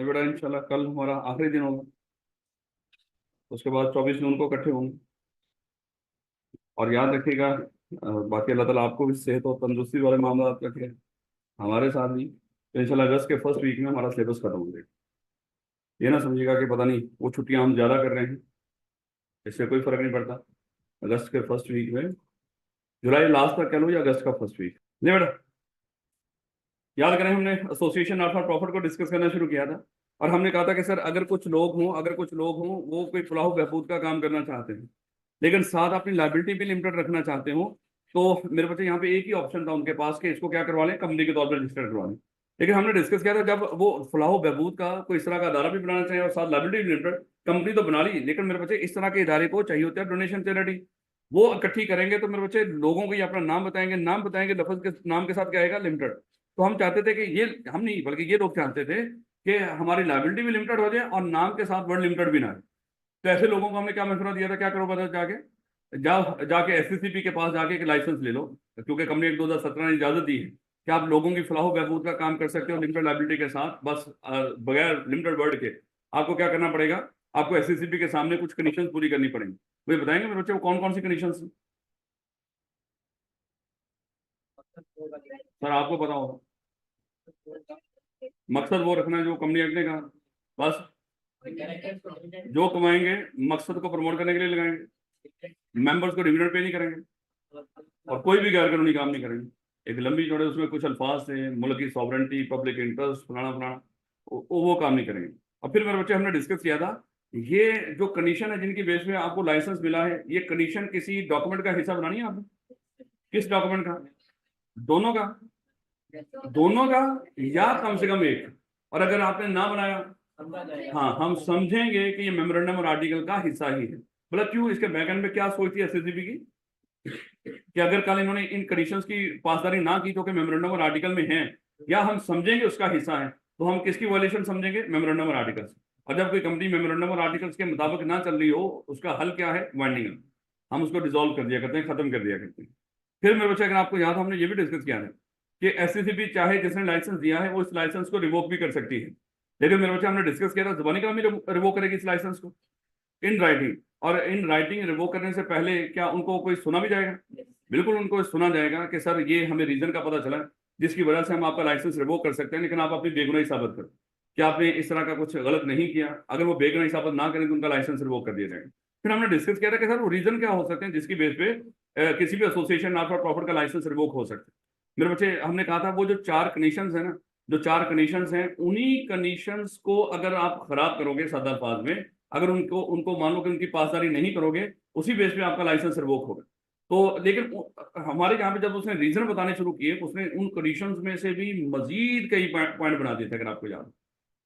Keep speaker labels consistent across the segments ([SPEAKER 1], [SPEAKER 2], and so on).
[SPEAKER 1] तो बेटा इंशाल्लाह कल हमारा आखिरी दिन होगा। उसके बाद 24 जून को इकट्ठे होंगे। और याद रखिएगा, बाकी अल्लाह ताला आपको भी सेहत और तंदुरुस्ती वाले मामला रखे, हमारे साथ भी। तो इंशाल्लाह अगस्त के फर्स्ट वीक में हमारा सिलेबस खत्म हो जाएगा। ये ना समझिएगा कि पता नहीं वो छुट्टियां हम ज़्यादा कर रहे हैं, इससे कोई फर्क नहीं पड़ता। अगस्त के फर्स्ट वीक में, जुलाई लास्ट तक कह लो या अगस्त का फर्स्ट वीक, नहीं बेटा। याद करें, हमने एसोसिएशन नॉट फॉर प्रॉफिट को डिस्कस करना शुरू किया था। और हमने कहा था कि सर अगर कुछ लोग हों वो कोई फलाह बहबूद का काम करना चाहते हैं, लेकिन साथ अपनी लाइबिलिटी भी लिमिटेड रखना चाहते हो, तो मेरे बच्चे यहाँ पे एक ही ऑप्शन था उनके पास कि इसको क्या करवा लें, कंपनी के तौर पर रजिस्टर करवा लें। लेकिन हमने डिस्कस किया था, जब वो फलाह बहबूद का कोई इस तरह का अदारा भी बनाना चाहिए और साथ लाइबिलिटी लिमिटेड, कंपनी तो बना ली, लेकिन मेरे बच्चे इस तरह के इदारे को चाहिए होते हैं डोनेशन चैरिटी। वो इकट्ठी करेंगे तो मेरे बच्चे लोगों को ये अपना नाम बताएंगे, लफ्ज के नाम के साथ क्या आएगा, लिमिटेड। तो हम चाहते थे कि ये, हम नहीं बल्कि ये लोग चाहते थे कि हमारी लाइबिलिटी भी लिमिटेड हो जाए और नाम के साथ वर्ड लिमिटेड भी ना आए। तो ऐसे लोगों को हमने क्या मशवरा दिया था, क्या करो बता, जाके एससीसीपी के पास जाके एक लाइसेंस ले लो, क्योंकि कंपनी एक 2017 ने इजाजत दी है कि आप लोगों की फलाह बहबूद का काम कर सकते हो लिमिटेड लाइबिलिटी के साथ, बस बगैर लिमिटेड वर्ड के। आपको क्या करना पड़ेगा, आपको एससीसीपी के सामने कुछ कंडीशंस पूरी करनी पड़ेंगी। वो बताएंगे मेरे बच्चे वो कौन कौन सी कंडीशंस? सर आपको पता होगा। मकसद वो रखना है जो कंपनी एक्ट ने कहा, बस। जो कमाएंगे मकसद को प्रमोट करने के लिए लगाएंगे, मेंबर्स को डिविडेंड पे नहीं करेंगे, और कोई भी गैर कानूनी काम नहीं करेंगे। एक लंबी चौड़े उसमें कुछ अल्फाज थे, मुल्क की सॉवरेंटी, पब्लिक इंटरेस्ट, फलाना फलाना, वो काम नहीं करेंगे। और फिर मेरे बच्चे हमने डिस्कस किया था, ये जो कंडीशन है जिनकी बेस में आपको लाइसेंस मिला है, ये कंडीशन किसी डॉक्यूमेंट का हिस्सा बनानी है आपको। किस डॉक्यूमेंट का? दोनों का? दोनों का, या कम से कम एक। और अगर आपने ना बनाया, हाँ, हम समझेंगे कि ये मेमोरेंडम और आर्टिकल का हिस्सा ही है। मतलब क्यों, इसके बैकएंड में क्या सोचती है एससीसीबी की, कि अगर कल इन्होंने इन कंडीशंस की पासदारी ना की तो कि मेमोरेंडम और आर्टिकल में है, या हम समझेंगे उसका हिस्सा है, तो हम किसकी वायलेशन समझेंगे, मेमोरेंडम और आर्टिकल्स। और जब कोई कंपनी मेमोरेंडम और आर्टिकल्स के मुताबिक ना चल रही हो, उसका हल क्या है, वाइंडिंग। हम उसको डिसॉल्व कर दिया करते हैं, खत्म कर दिया करते हैं। फिर मेरे बच्चे, अगर आपको याद, हमने ये भी डिस्कस किया है कि एससीसीबी चाहे जिसने लाइसेंस दिया है वो इस लाइसेंस को रिवोक भी कर सकती है। लेकिन मेरे बच्चे, हमने डिस्कस किया था, जुबानी कलम ही रिवोक करेगी इस लाइसेंस को, इन राइटिंग। और इन राइटिंग रिवोक करने से पहले क्या उनको कोई सुना भी जाएगा? बिल्कुल उनको सुना जाएगा कि सर ये हमें रीजन का पता चला जिसकी वजह से हम आपका लाइसेंस रिवोक कर सकते हैं, लेकिन आप अपनी बेगुनाही साबित करो कि आपने इस तरह का कुछ गलत नहीं किया। अगर वो बेगुनाही साबित ना करें तो उनका लाइसेंस रिवोक कर दिया जाएगा। फिर हमने डिस्कस किया था कि सर वो रीजन क्या हो सकते हैं जिसकी बेस पे किसी भी एसोसिएशन नॉट फॉर प्रॉफिट का लाइसेंस रिवोक हो सकता है। मेरे बच्चे, हमने कहा था वो जो 4 कंडीशंस है ना, जो 4 कंडीशंस हैं, उन्हीं कंडीशंस को अगर आप खराब करोगे सादा अल्फाज में, अगर उनको उनको मान लो कि उनकी पासदारी नहीं करोगे, उसी बेस पे आपका लाइसेंस रिवोक होगा। तो लेकिन हमारे यहाँ पे जब उसने रीजन बताने शुरू किए, उसने उन कंडीशंस में से भी मजीद कई पॉइंट बना दिए थे, अगर आपको याद हो।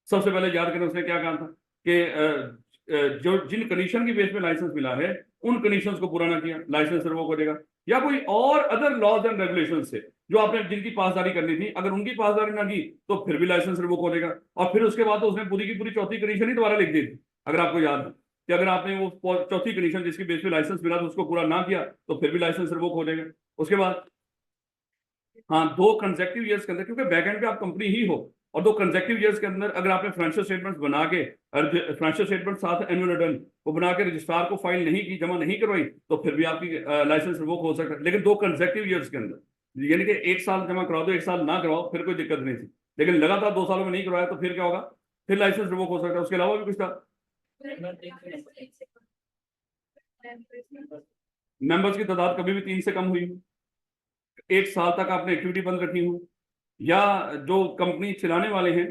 [SPEAKER 1] सबसे पहले याद करें, उसने क्या कहा था कि जो जिन कंडीशन की बेस पे लाइसेंस मिला है, उन कंडीशंस को पूरा ना किया, लाइसेंस रिवोक हो जाएगा। या कोई और अदर लॉज एंड रेगुलेशन से जो आपने जिनकी पासदारी करनी थी, अगर उनकी पासदारी ना की तो फिर भी लाइसेंस रिवोक हो जाएगा। और फिर उसके बाद तो उसने पूरी की पूरी चौथी कंडीशन ही दोबारा लिख दी थी, अगर आपको याद है कि अगर आपने वो चौथी कंडीशन जिसकी बेस पे लाइसेंस मिला तो उसको पूरा ना किया तो फिर भी लाइसेंस रिवोक हो जाएगा। उसके बाद, हाँ, 2 कंसेक्टिव ईयर्स के अंदर, क्योंकि बैकएंड पे आप कंपनी ही हो, और 2 कंसेक्टिव ईयर्स के अंदर अगर आपने फाइनेंशियल स्टेटमेंट्स बना के, फाइनेंशियल स्टेटमेंट साथ एनुअल रिटर्न को बना के रजिस्ट्रार को फाइल नहीं की, जमा नहीं करवाई, तो फिर भी आपकी लाइसेंस रिवोक हो सकता है। लेकिन 2 कंसेक्टिव ईयर्स के अंदर, यानी कि 1 साल जमा करवा दो, 1 साल ना करवाओ, फिर कोई दिक्कत नहीं थी। लेकिन लगातार 2 सालों में नहीं करवाया तो फिर क्या होगा, फिर लाइसेंस रिवोक हो सकता है। उसके अलावा भी कुछ था, मेंबर्स की तादाद कभी भी 3 से कम हुई, 1 साल तक आपने एक्टिविटी बंद रखी हो, या जो कंपनी चलाने वाले हैं,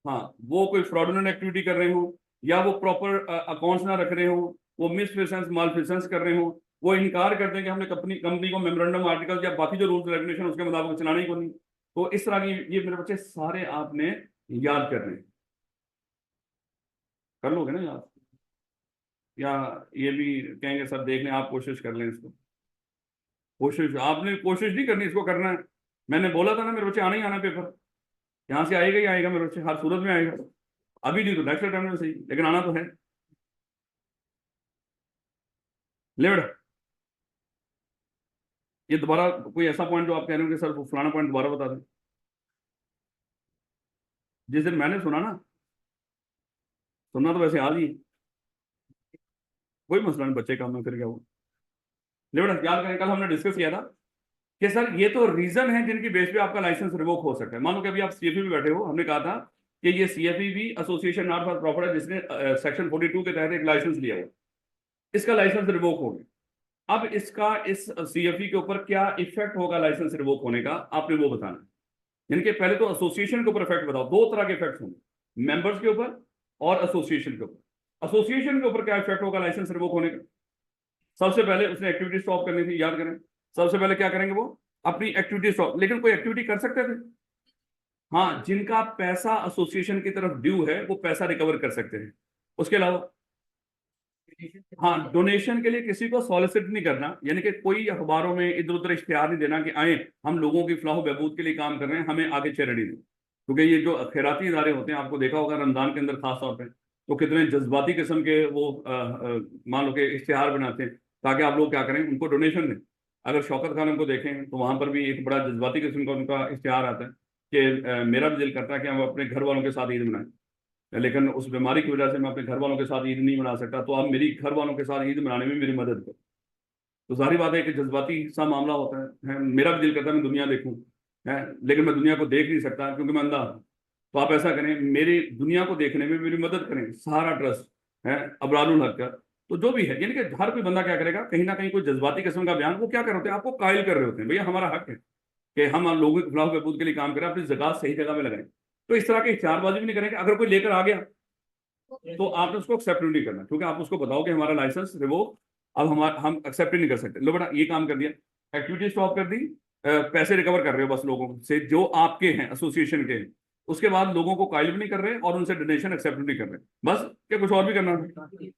[SPEAKER 1] हाँ, वो कोई फ्रॉडुलेंट एक्टिविटी कर रहे हो, या वो प्रॉपर अकाउंट्स ना रख रहे हो, वो मिसफिशंस मालफिशंस कर रहे हो, वो इनकार करते हैं कि हमने कंपनी कंपनी को मेमोरेंडम आर्टिकल या बाकी जो रूल्स रेगुलेशन उसके मुताबिक चलाना ही को नहीं। तो इस तरह की, ये मेरे बच्चे सारे आपने याद करने, कर लोगे ना याद, या ये भी कहेंगे सर देख लें, आप कोशिश कर लें इसको। कोशिश आपने कोशिश नहीं करनी, इसको करना है। मैंने बोला था ना मेरे बच्चे, आना ही आना पेपर, यहाँ से आएगा ही आएगा मेरे बच्चे, हर सूरत में आएगा। अभी नहीं तो नेक्स्ट टाइम में सही, लेकिन आना तो है। ले बेटा, ये दोबारा कोई ऐसा पॉइंट जो आप कह रहे हो कि सर वो फलाना पॉइंट दोबारा बता दें। जिस दिन मैंने सुना ना, सुनना तो वैसे आज ही, कोई मसला नहीं, बच्चे काम में फिर क्या हुआ। लेकिन याद करें, कल हमने डिस्कस किया था कि सर ये तो रीजन है जिनकी बेस पे आपका लाइसेंस रिवोक हो सकता है। मान लो कि अभी आप सीएफई में बैठे हो, हमने कहा था कि ये सीएफई भी एसोसिएशन नॉट फॉर प्रॉफिट है, जिसने सेक्शन 42 के तहत एक लाइसेंस लिया हुआ, इसका लाइसेंस रिवोक हो गया। अब इसका इस सीएफई के ऊपर क्या इफेक्ट होगा लाइसेंस रिवोक होने का, आपने वो बताना। यानी कि पहले तो एसोसिएशन के ऊपर इफेक्ट बताओ, दो तरह के इफेक्ट होंगे, मेंबर्स के ऊपर और एसोसिएशन के ऊपर। एसोसिएशन के ऊपर क्या इफेक्ट होगा लाइसेंस रिवोक होने का? सबसे पहले उसने एक्टिविटी स्टॉप करनी थी, याद करें। सबसे पहले क्या करेंगे वो? अपनी एक्टिविटी स्टॉप। लेकिन कोई एक्टिविटी कर सकते थे, हाँ, जिनका पैसा एसोसिएशन की तरफ ड्यू है वो पैसा रिकवर कर सकते हैं। उसके अलावा हाँ, डोनेशन के लिए किसी को सॉलिसिट नहीं करना, यानी कि कोई अखबारों में इधर उधर इश्तिहार नहीं देना कि आए हम लोगों की फलाह बहबूद के लिए काम कर रहे हैं, हमें आगे चैरिटी दें। क्योंकि ये जो खैराती इदारे होते हैं, आपको देखा होगा रमजान के अंदर खास तौर पे, तो कितने जज्बाती किस्म के वो मान लो कि इश्तिहार बनाते हैं ताकि आप लोग क्या करें, उनको डोनेशन दें। अगर शौकत खान को देखें तो वहां पर भी एक बड़ा जज्बाती किस्म का उनका इश्तिहार आता है कि मेरा भी दिल करता है कि हम अपने घर वालों के साथ ईद मनाएं, लेकिन उस बीमारी की वजह से मैं अपने घर वालों के साथ ईद नहीं मना सकता, तो आप मेरी घर वालों के साथ ईद मनाने में मेरी मदद करो। तो जाहिर बात है कि जज्बाती सा मामला होता है, मेरा भी दिल करता है मैं दुनिया देखूं, है, लेकिन मैं दुनिया को देख नहीं सकता क्योंकि मैं अंधा हूं। तो आप ऐसा करें, मेरी दुनिया को देखने में मेरी मदद करें, सहारा ट्रस्ट है, अबरारुल हक का। तो जो भी है, यानी कि हर कोई बंदा क्या करेगा, कहीं ना कहीं कोई जज्बाती किस्म का बयान, वो क्या कर रहे होते हैं, आपको कायल कर रहे होते हैं, भैया हमारा हक है कि हम लोगों के खिलाफ बहबूद के लिए काम करें, अपनी ज़कात सही जगह में लगाएं। तो इस तरह के चारबाजी भी नहीं करेंगे। अगर कोई लेकर आ गया तो आपने उसको एक्सेप्ट नहीं करना, क्योंकि आप उसको बताओ कि हमारा लाइसेंस रिवोक, अब हम एक्सेप्ट ही नहीं कर सकते। लो बेटा, ये काम कर दिया, एक्टिविटी स्टॉप कर दी, पैसे रिकवर कर रहे हो बस लोगों से जो आपके हैं एसोसिएशन के। उसके बाद लोगों को कायल भी नहीं कर रहे और उनसे डोनेशन एक्सेप्ट नहीं कर रहे, बस क्या कुछ और भी करना है?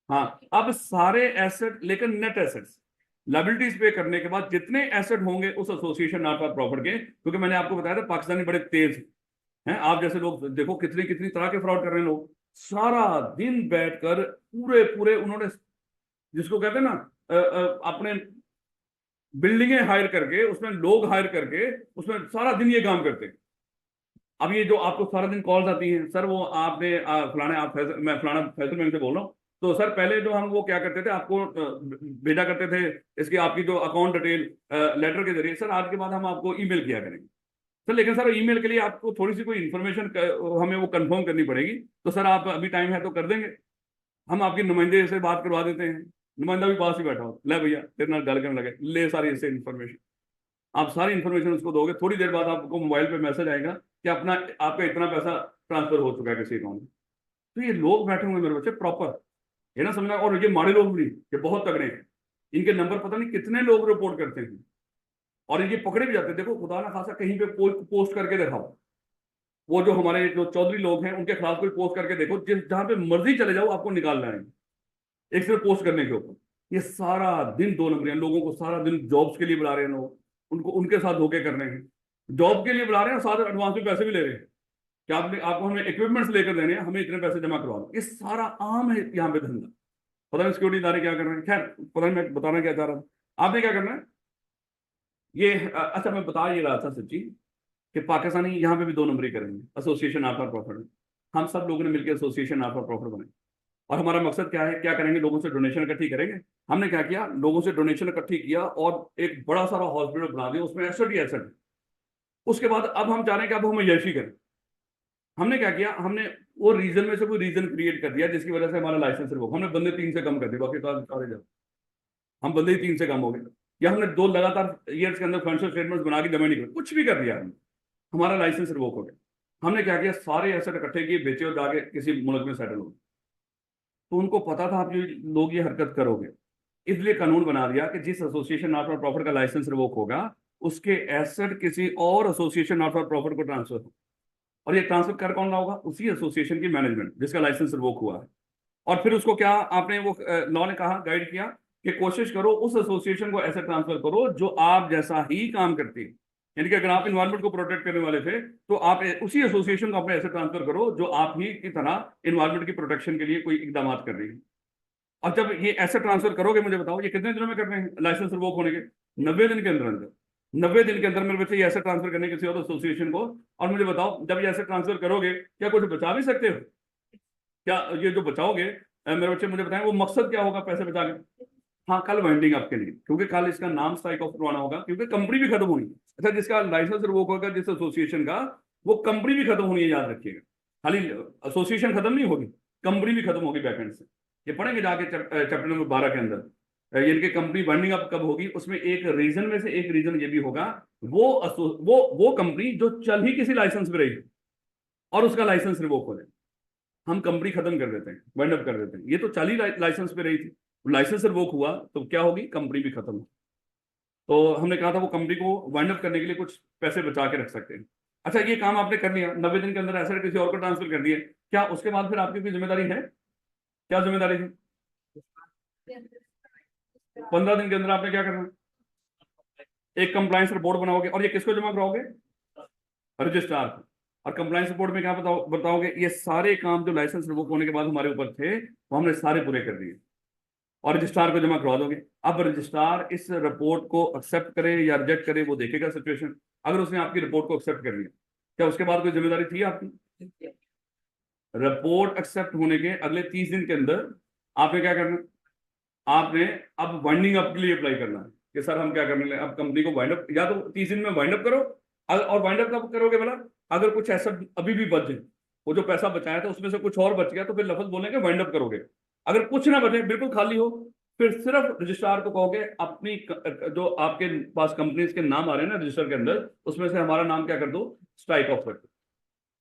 [SPEAKER 1] हाँ, अब सारे एसेट, लेकिन नेट एसेट्स, लाइबिलिटीज पे करने के बाद जितने एसेट होंगे उस एसोसिएशन नॉट फॉर प्रॉफिट के, क्योंकि मैंने आपको बताया था पाकिस्तानी बड़े तेज हैं, आप जैसे लोग देखो कितनी कितनी तरह के फ्रॉड कर रहे हैं लोग, सारा दिन बैठकर पूरे पूरे उन्होंने, जिसको कहते हैं ना, अपने बिल्डिंगें हायर करके, उसमें लोग हायर करके, उसमें सारा दिन ये काम करते हैं। अब ये जो आपको सारा दिन कॉल्स आती हैं, सर वो आपने फलाने, मैं फलाना फैसल बैंक से बोल रहा हूँ, तो सर पहले जो हम वो क्या करते थे, आपको भेजा करते थे इसकी आपकी जो अकाउंट डिटेल लेटर के जरिए, सर आज के बाद हम आपको ईमेल किया करेंगे। सर लेकिन सर ईमेल के लिए आपको थोड़ी सी कोई इन्फॉर्मेशन हमें वो कंफर्म करनी पड़ेगी, तो सर आप अभी टाइम है तो कर देंगे, हम आपके नुमाइंदे से बात करवा देते हैं। नुमाइंदा भी पास ही बैठा हो, ले भैया तेरे नाल गल करने लगे, ले सारी इससे इन्फॉर्मेशन, आप सारी इन्फॉर्मेशन उसको दोगे, थोड़ी देर बाद आपको मोबाइल पे मैसेज आएगा कि अपना आपका इतना पैसा ट्रांसफर हो चुका है किसी अकाउंट में। तो ये लोग बैठे हुए मेरे बच्चे प्रॉपर, ये ना समझना। और ये माड़े लोग भी, ये बहुत तगड़े हैं, इनके नंबर पता नहीं कितने लोग रिपोर्ट करते हैं और ये पकड़े भी जाते हैं। देखो खुदा ना खासा कहीं पे पोस्ट करके दिखाओ, वो जो हमारे जो चौधरी लोग हैं उनके खिलाफ कोई पोस्ट करके देखो, जिस जहां पे मर्जी चले जाओ आपको निकाल लाएंगे एक सिर्फ पोस्ट करने के ऊपर। ये सारा दिन दो नंबर लोगों को सारा दिन जॉब्स के लिए बुला रहे हैं लोग, उनको उनके साथ धोखे कर रहे हैं, जॉब के लिए बुला रहे हैं, साथ एडवांस में पैसे भी ले रहे हैं कि आपने आपको हमें इक्विपमेंट्स लेकर देने हैं, हमें इतने पैसे जमा करवा दो। ये सारा आम है यहाँ पे धंधा। पता नहीं सिक्योरिटी इदारे क्या कर रहे हैं, खैर पता नहीं, मैं बताना क्या चाह रहा हूँ, आपने क्या करना है ये अच्छा मैं बता ये रहा था सच्ची कि पाकिस्तानी यहाँ पे भी दो नंबरी करेंगे, एसोसिएशन नॉट फॉर प्रॉफिट। हम सब लोगों ने मिलकर एसोसिएशन नॉट फॉर प्रॉफिट बनाए और हमारा मकसद क्या है, क्या करेंगे, लोगों से डोनेशन इकट्ठी करेंगे। हमने क्या किया, लोगों से डोनेशन इकट्ठी किया और एक बड़ा सारा हॉस्पिटल बना दिया, उसमें एसेट ही एसेट। उसके बाद अब हम चाह रहे हैं कि अब हम यशी करें। हमने क्या किया, हमने वो रीजन में से कोई रीजन क्रिएट कर दिया जिसकी वजह से हमारा लाइसेंस रिवोक, हमने बंदे 3 से कम कर दिए, बाकी सारे जब हम बंदे ही 3 से कम हो गए, या हमने 2 लगातार ईयर्स के अंदर फाइनेंशियल स्टेटमेंट्स बना के जमा नहीं कर, कुछ भी कर दिया हमने, हमारा लाइसेंस रिवोक हो गया। हमने क्या किया, सारे एसेट इकट्ठे किए, बेचे और जाके किसी मुल्क में सेटल हो। तो उनको पता था आप ये लोग ये हरकत करोगे, इसलिए कानून बना दिया कि जिस एसोसिएशन नॉट फॉर प्रॉफिट का लाइसेंस रिवोक होगा उसके एसेट किसी और एसोसिएशन नॉट फॉर प्रॉफिट को ट्रांसफर हो। और ये ट्रांसफर कर कौन रहा होगा, उसी एसोसिएशन की मैनेजमेंट जिसका लाइसेंस रिवोक हुआ है। और फिर उसको क्या आपने वो लॉ ने कहा, गाइड किया कि कोशिश करो उस एसोसिएशन को ऐसे ट्रांसफर करो जो आप जैसा ही काम करती है। यानी कि अगर आप इन्वायरमेंट को प्रोटेक्ट करने वाले थे तो आप उसी एसोसिएशन को अपने ऐसे ट्रांसफर करो जो आप ही की तरह इन्वायरमेंट की प्रोटेक्शन के लिए कोई इकदाम कर रही है। और जब ये ऐसे ट्रांसफर करोगे, मुझे बताओ ये कितने दिनों में कर रहे हैं लाइसेंस रिवोक होने के? 90 दिन के अंदर अंदर। 90 दिन के अंदर मेरे बच्चे ये ऐसे ट्रांसफर करने किसी और एसोसिएशन को। और मुझे बताओ, जब ये ऐसे ट्रांसफर करोगे क्या कुछ बचा भी सकते हो? क्या ये जो बचाओगे मेरे बच्चे मुझे बताएं, वो मकसद क्या होगा पैसे बचा के? हाँ, कल वाइंडिंग आपके लिए, क्योंकि कल इसका नाम स्ट्राइक ऑफ करवाना होगा, क्योंकि कंपनी भी खत्म होनी है। अच्छा, जिसका लाइसेंस रिवोक होगा जिस एसोसिएशन का, वो कंपनी भी खत्म होनी है, याद रखिएगा। खाली एसोसिएशन खत्म नहीं होगी, कंपनी भी खत्म होगी बैकएंड से। ये पढ़ेंगे जाके चैप्टर नंबर 12 के अंदर। यानी कि कंपनी वाइंडिंग अप कब होगी, उसमें एक रीजन में से एक रीजन ये भी होगा, वो कंपनी जो चल ही किसी लाइसेंस पे रही और उसका लाइसेंस रिवोक हो जाए, हम कंपनी खत्म कर देते हैं, वाइंड अप कर देते हैं। ये तो 40 लाइसेंस पे रही थी, लाइसेंस रिवोक हुआ तो क्या होगी, कंपनी भी खत्म। तो हमने कहा था वो कंपनी को वाइंड अप करने के लिए कुछ पैसे बचा के रख सकते हैं। अच्छा, ये काम आपने कर लिया, 90 दिन के अंदर एसेट किसी और को ट्रांसफर कर दिए, क्या उसके बाद फिर आपकी कोई जिम्मेदारी है? क्या जिम्मेदारी थी? 15 दिन के अंदर आपने क्या करना, एक कंप्लायंस रिपोर्ट बनाओगे, और ये किसको जमा कराओगे? रजिस्ट्रार को। और कंप्लायंस रिपोर्ट में क्या बताओगे, ये सारे काम जो लाइसेंस रिवोक होने के बाद हमारे ऊपर थे वो हमने सारे पूरे कर दिए, और रजिस्ट्रार को जमा करवा दोगे। अब रजिस्ट्रार इस रिपोर्ट को एक्सेप्ट करे या रिजेक्ट करे, वो देखेगा सिचुएशन। अगर उसने आपकी रिपोर्ट को एक्सेप्ट कर लिया, क्या उसके बाद कोई जिम्मेदारी थी आपकी? रिपोर्ट एक्सेप्ट होने के अगले 30 दिन के अंदर आपने क्या करना, आपने अब वाइंडिंग अप के लिए अप्लाई करना है कि सर हम क्या करने लगे, अब कंपनी को वाइंड अप, या तो 30 दिन में वाइंड अप करो। और वाइंड अप कब करोगे बोला, अगर कुछ ऐसा अभी भी बच जाए, वो जो पैसा बचाया था उसमें से कुछ और बच गया, तो फिर लफ्ज बोलेंगे वाइंड अप करोगे। अगर कुछ ना बचे, बिल्कुल खाली हो, फिर सिर्फ रजिस्ट्रार को कहोगे अपनी जो आपके पास कंपनीज के नाम आ रहे हैं ना रजिस्टर के अंदर, उसमें से हमारा नाम क्या कर दो, स्ट्राइक ऑफ कर दो।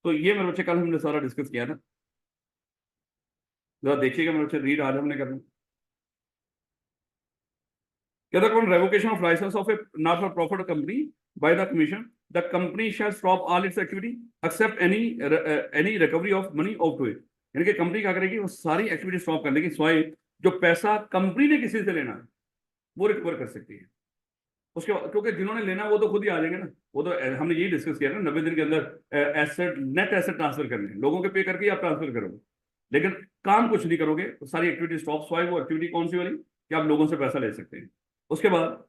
[SPEAKER 1] तो ये मेरे बच्चे कल हमने सारा डिस्कस किया था, जरा देखिएगा मेरे बच्चे, रीड आज हमने करना। कहता है revocation of license of a not for profit company by the commission, the company shall stop all its activity except any recovery of money owed to it। यानी कि कंपनी क्या करेगी, वो सारी एक्टिविटी स्टॉप कर देगी, सिवाय जो पैसा कंपनी ने किसी से लेना है वो रिकवर कर सकती है। उसके बाद क्योंकि जिन्होंने लेना वो तो खुद ही आ जाएंगे ना, वो तो हमने यही डिस्कस किया ना, 90 दिन के अंदर एसेट नेट एसेट ट्रांसफर करने हैं, लोगों के पे करके आप ट्रांसफर करोगे, लेकिन काम कुछ नहीं करोगे तो सारी एक्टिविटी स्टॉप। सिवाय वो एक्टिविटी कौन सी वाली, कि आप लोगों से पैसा ले सकते हैं। उसके बाद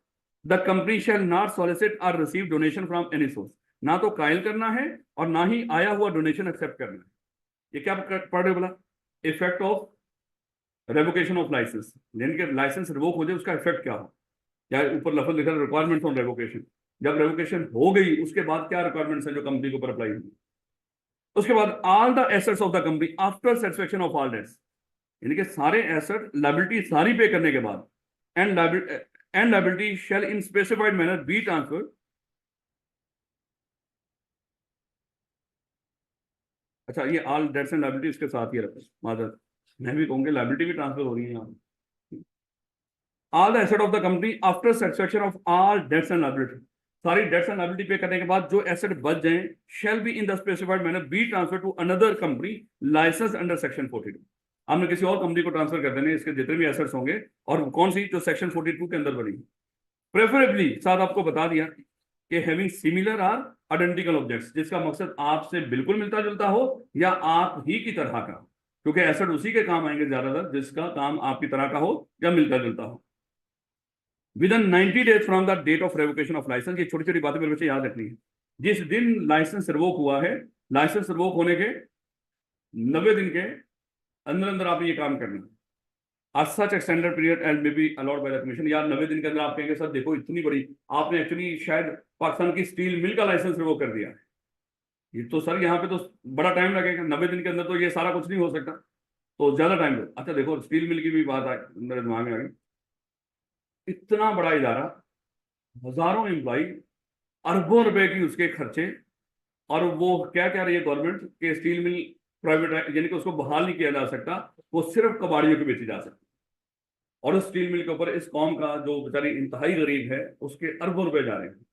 [SPEAKER 1] the company shall not solicit और receive donation from any source, ना तो कायल करना है और ना ही आया हुआ डोनेशन एक्सेप्ट करना है। ये क्या पढ़ रहे बोला, effect of revocation of licence, यानी कि लाइसेंस रिवोक हो जाए उसका इफेक्ट क्या हो, या ऊपर लफ्ज लिखा है रिक्वायरमेंट्स ऑन रेवोकेशन, जब रेवोकेशन हो गई उसके बाद क्या रिक्वायरमेंट्स है जो कंपनी के ऊपर अप्लाई होंगी। उसके बाद all the assets of the company after satisfaction of all debts, यानी कि सारे एसेट लायबिलिटी सारी पे करने के बाद, and liability shall in specified manner be transfer. अच्छा, ये ऑल डेट्स एंड लायबिलिटी इसके साथ ही रखो, मादर मैं भी कहूंगी लायबिलिटी भी ट्रांसफर हो रही है यहाँ। All the asset of the company after satisfaction of all debts and liability, सारी डेट्स एंड लायबिलिटी पे करने के बाद जो एसेट बच जाए, shall be in the specified manner be transfer to another company licence under section 42। हमने किसी और कंपनी को ट्रांसफर कर देने इसके जितने भी एसेट्स होंगे, और कौन सी, जो सेक्शन 42 के अंदर बनी, प्रेफरेबली साथ आपको बता दिया कि having similar or identical objects, जिसका मकसद आपसे बिल्कुल मिलता जुलता हो या आप ही की तरह का, क्योंकि एसेट उसी के काम आएंगे ज्यादातर जिसका काम आपकी तरह का हो या मिलता जुलता हो। Within 90 days from the date of revocation of licence, ये छोटी छोटी बातें मेरे बच्चे याद रखनी है। जिस दिन लाइसेंस रिवोक हुआ है, लाइसेंस रिवोक होने के 90 दिन के अंदर अंदर आपने ये काम करना है। As such extended period and may be allowed by the commission, यार 90 दिन के अंदर आप कहेंगे सर देखो इतनी बड़ी, आपने एक्चुअली शायद पाकिस्तान की स्टील मिल का लाइसेंस रिवोक कर दिया, ये तो सर यहाँ पे तो बड़ा टाइम लगेगा, 90 दिन के अंदर तो ये सारा कुछ नहीं हो सकता, तो ज्यादा टाइम दो। अच्छा देखो, स्टील मिल की भी बात आ मेरे दिमाग में आ गई, इतना बड़ा इदारा, हजारों एम्प्लॉय, अरबों रुपए की उसके खर्चे, और वो क्या कह रही है गवर्नमेंट के स्टील मिल प्राइवेट, यानी कि उसको बहाल नहीं किया जा सकता, वो सिर्फ कबाड़ियों को बेची जा सकती, और उस स्टील मिल के ऊपर इस कौम का जो बेचारी इंतहाई गरीब है उसके अरबों रुपए जा रहे हैं,